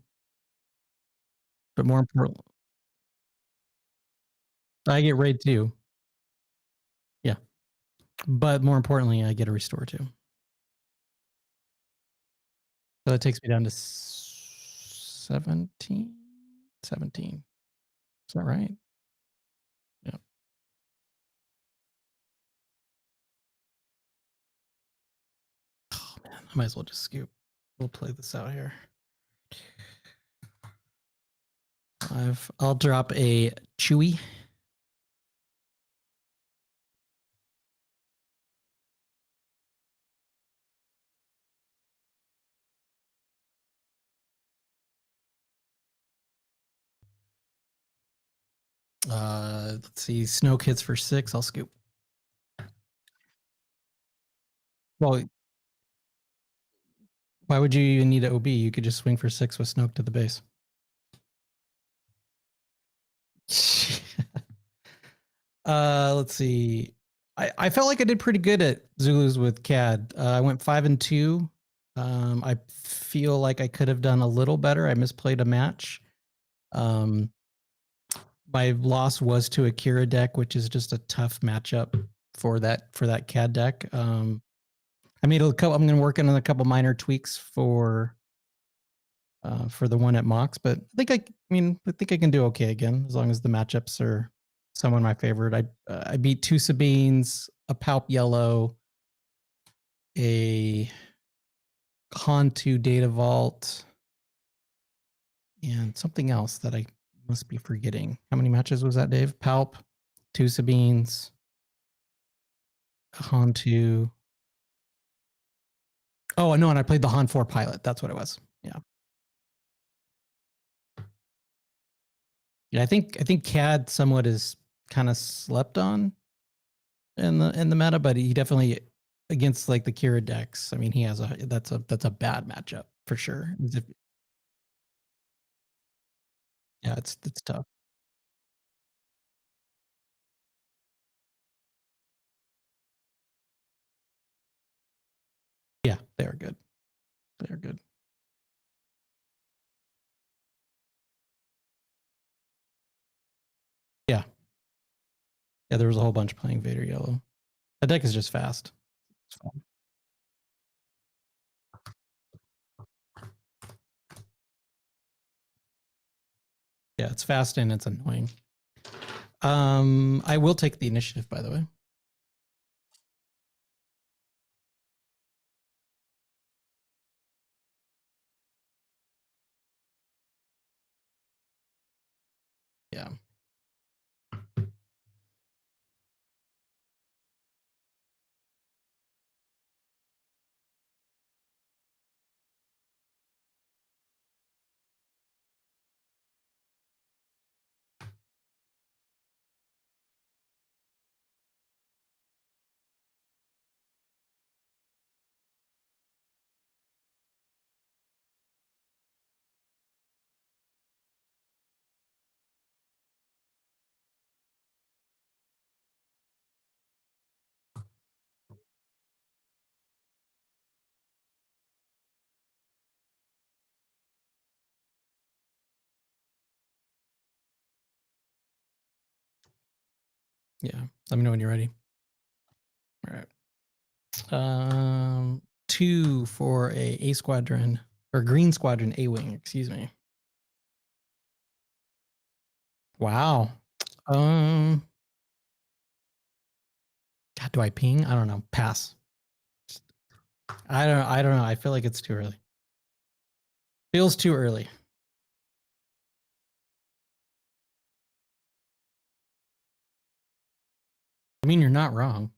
but more important, I get raid too. Yeah, but more importantly, I get a restore too. So that takes me down to 17. 17. Is that right? Yeah. Oh man, I might as well just scoop. We'll play this out here. I'll drop a Chewy. Let's see. Snoke hits for 6. I'll scoop. Well, why would you even need an OB? You could just swing for 6 with Snoke to the base. Let's see. I felt like I did pretty good at Zulus with CAD. I went 5-2. I feel like I could have done a little better. I misplayed a match. My loss was to a Kira deck, which is just a tough matchup for that CAD deck. I made I'm going to work on a couple minor tweaks for the one at Mox, but I think I can do okay again as long as the matchups are somewhat my favorite. I beat 2 Sabines, a Palp Yellow, a Hantu Data Vault, and something else that I must be forgetting. How many matches was that, Dave? Palp, 2 Sabines, Hantu. Oh no, and I played the Han 4 pilot. That's what it was. Yeah. Yeah, I think CAD somewhat is kind of slept on in the meta, but he definitely against like the Kira decks. I mean, he has that's a bad matchup for sure. Yeah, it's tough. Yeah, they are good. They are good. Yeah. Yeah, there was a whole bunch playing Vader Yellow. That deck is just fast. It's fun. Yeah, it's fast and it's annoying. I will take the initiative, by the way. Yeah. Yeah. Let me know when you're ready. All right. 2 for a squadron or green squadron A-wing, excuse me. Wow. God, do I ping? I don't know. Pass. I don't know. I feel like it's too early. Feels too early. I mean, you're not wrong.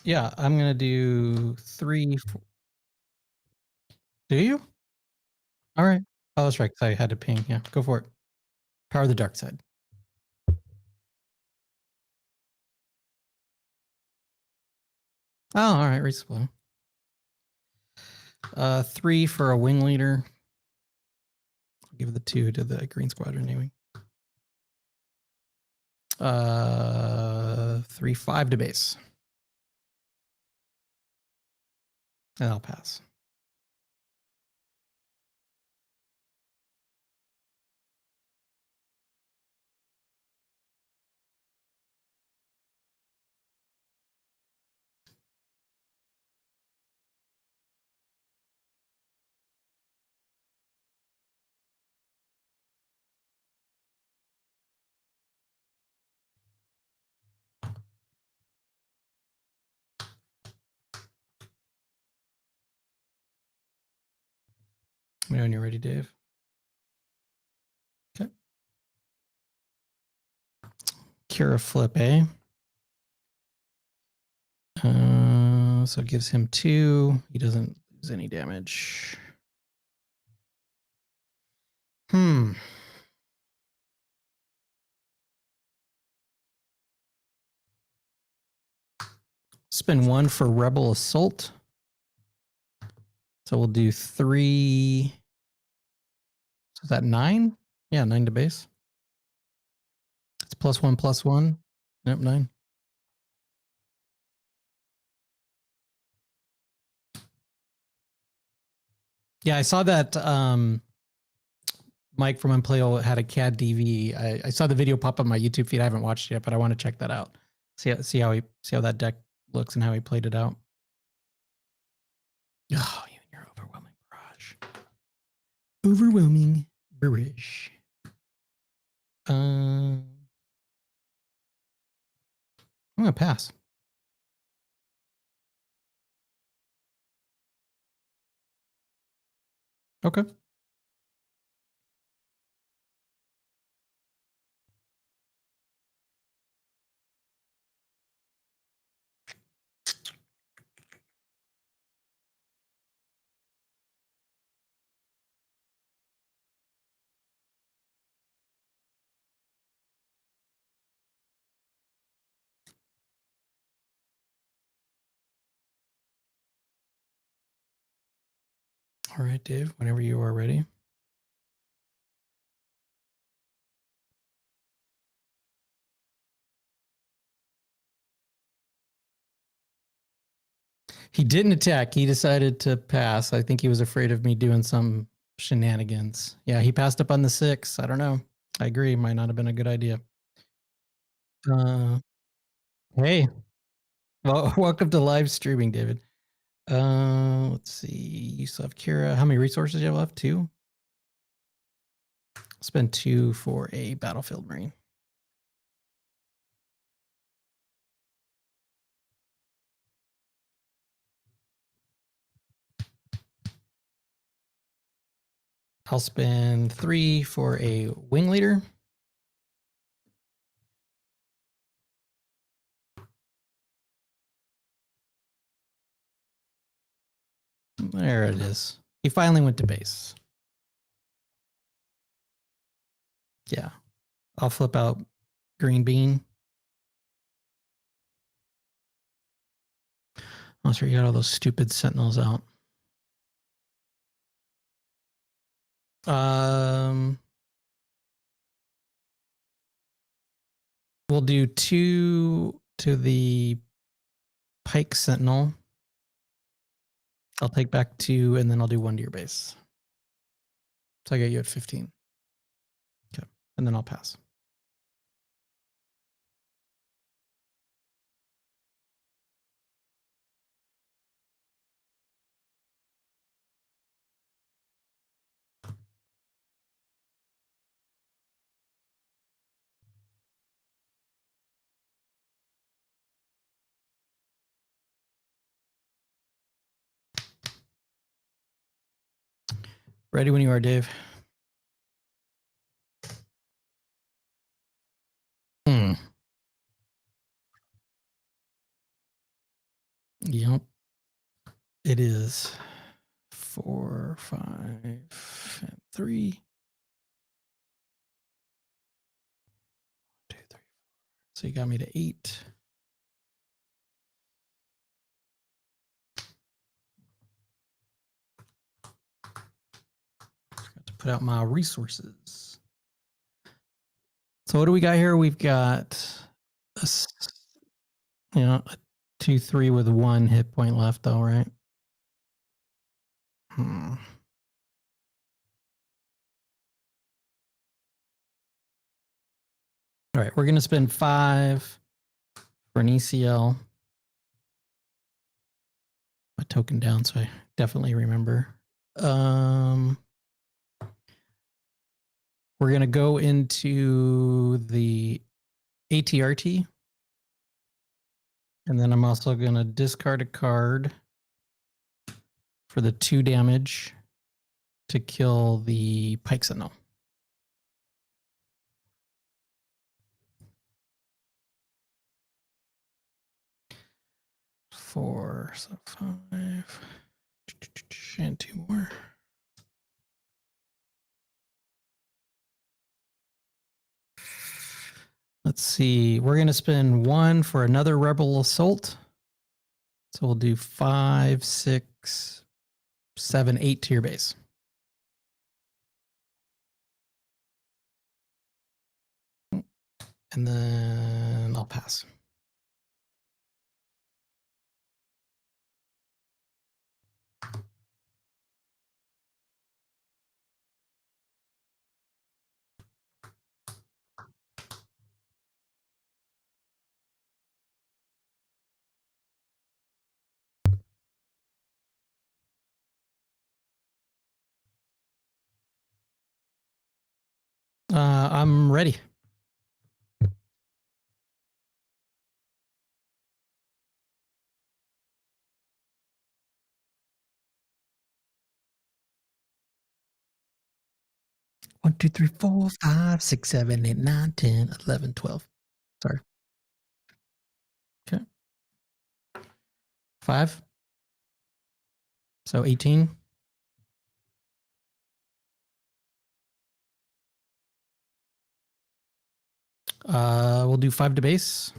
Yeah, I'm gonna do 3. Do you? All right. Oh, that's right. 'Cause I had to ping. Yeah, go for it. Power the dark side. Oh, all right. Resupply. 3 for a wing leader. I'll give the 2 to the Green Squadron anyway. 3-5 to base. And I'll pass. When you're ready, Dave. Okay. Cura flip, eh? So it gives him 2. He doesn't lose any damage. Spend 1 for Rebel Assault. So we'll do 3. So is that 9? Yeah, 9 to base. It's +1/+1. Yep, 9. Yeah, I saw that Mike from Unplayable had a CAD DV. I saw the video pop up on my YouTube feed. I haven't watched it yet, but I want to check that out. See how that deck looks and how he played it out. Oh, you and your overwhelming barrage. Overwhelming barrage. I'm gonna pass. Okay. All right, Dave, whenever you are ready. He didn't attack. He decided to pass. I think he was afraid of me doing some shenanigans. Yeah, he passed up on the 6. I don't know. I agree. Might not have been a good idea. Hey, well, welcome to live streaming, David. Let's see. You still have Kira. How many resources do you have left? 2? Spend 2 for a Battlefield Marine. I'll spend 3 for a Wing Leader. There it is. He finally went to base. Yeah. I'll flip out Green Bean. Oh, so you got all those stupid Sentinels out. We'll do 2 to the Pike Sentinel. I'll take back 2, and then I'll do 1 to your base. So I got you at 15. Okay, and then I'll pass. Ready when you are, Dave. Yep. It is 4, 5, and 3. 2, 3, 4. So you got me to 8. put out my resources. So what do we got here? We've got a, a 2/3 with 1 hit point left, though, right? All right, we're gonna spend 5 for an ECL. My token down, so I definitely remember. We're gonna go into the ATRT. And then I'm also going to discard a card for the 2 damage to kill the Pike Sentinel. 4, so 5. And 2 more. Let's see. We're going to spend 1 for another Rebel Assault. So we'll do 5, 6, 7, 8 to your base. And then I'll pass. I'm ready. One, 2, 3, 4, 5, 6, 7, 8, 9, 10, 11, 12. Sorry. Okay. 5. So 18. We'll do 5 to base.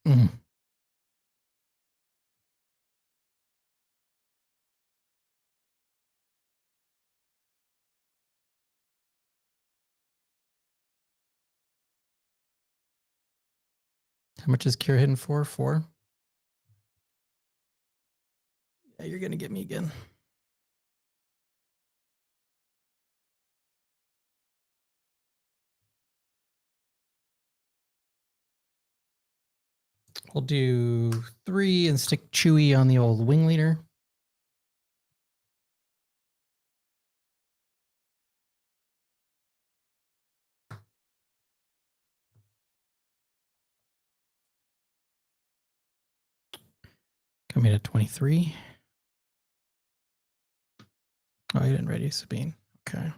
Mm. How much is Kira hitting for? 4? Yeah, you're going to get me again. We'll do 3 and stick Chewy on the old wing leader. Coming at 23. Oh, you didn't ready, Sabine. Okay.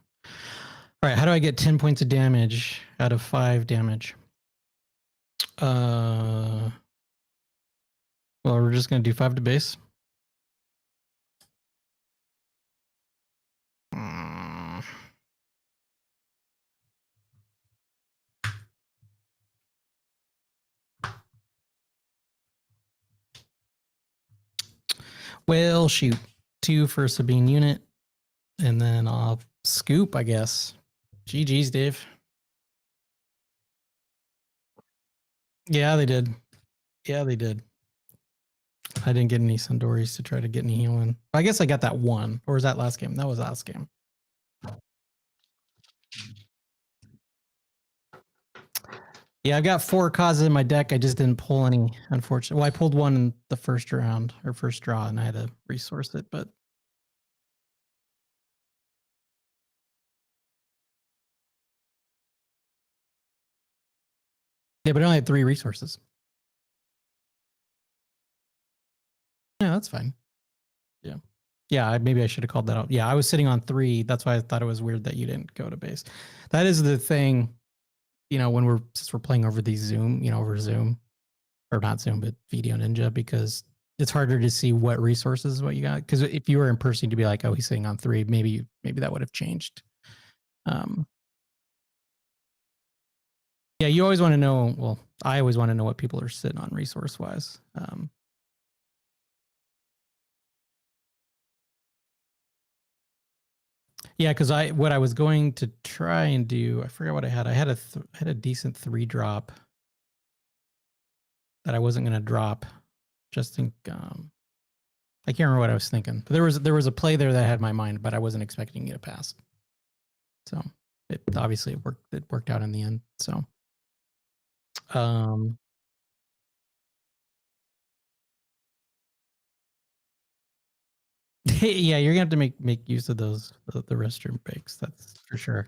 All right, how do I get 10 points of damage out of 5 damage? Well, we're just going to do 5 to base. Well, shoot. 2 for Sabine unit. And then I'll scoop, I guess. GG's, Dave. Yeah, they did. Yeah, they did. I didn't get any Sundoris to try to get any healing. I guess I got that 1. Or was that last game? That was last game. Yeah, I've got 4 causes in my deck. I just didn't pull any, unfortunately. Well, I pulled 1 in the first round or first draw, and I had to resource it. But yeah, but I only had 3 resources. Yeah, that's fine. Yeah. Yeah, maybe I should have called that out. Yeah, I was sitting on 3. That's why I thought it was weird that you didn't go to base. That is the thing, when since we're playing over these Zoom, over Zoom, or not Zoom, but Video Ninja, because it's harder to see what resources what you got. Because if you were in person, to be like, oh, he's sitting on 3, maybe that would have changed. Yeah, you always want to know. Well, I always want to know what people are sitting on resource wise. Yeah, because what I was going to try and do, I forgot what I had. I had a decent 3-drop that I wasn't going to drop. Just think, I can't remember what I was thinking. But there was a play there that had my mind, but I wasn't expecting it to pass. So it obviously it worked out in the end. So, yeah, you're gonna have to make use of those the restroom breaks. That's for sure.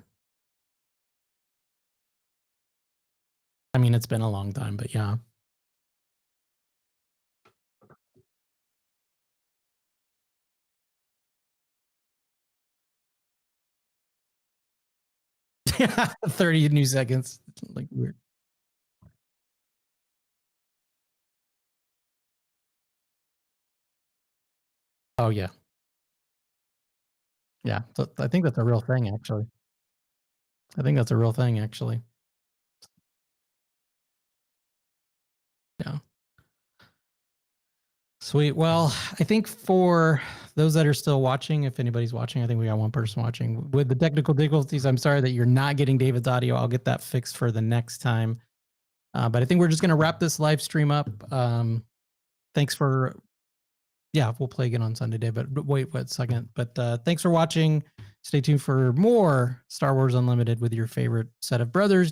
I mean, it's been a long time, but yeah. Yeah, 30 new seconds. Like weird. Oh yeah. Yeah. So I think that's a real thing actually. I think that's a real thing actually. Yeah. Sweet. Well, I think for those that are still watching, if anybody's watching, I think we got one person watching. With the technical difficulties, I'm sorry that you're not getting David's audio. I'll get that fixed for the next time. But I think we're just going to wrap this live stream up. Thanks for, yeah, we'll play again on Sunday, but wait a second. But thanks for watching. Stay tuned for more Star Wars Unlimited with your favorite set of brothers.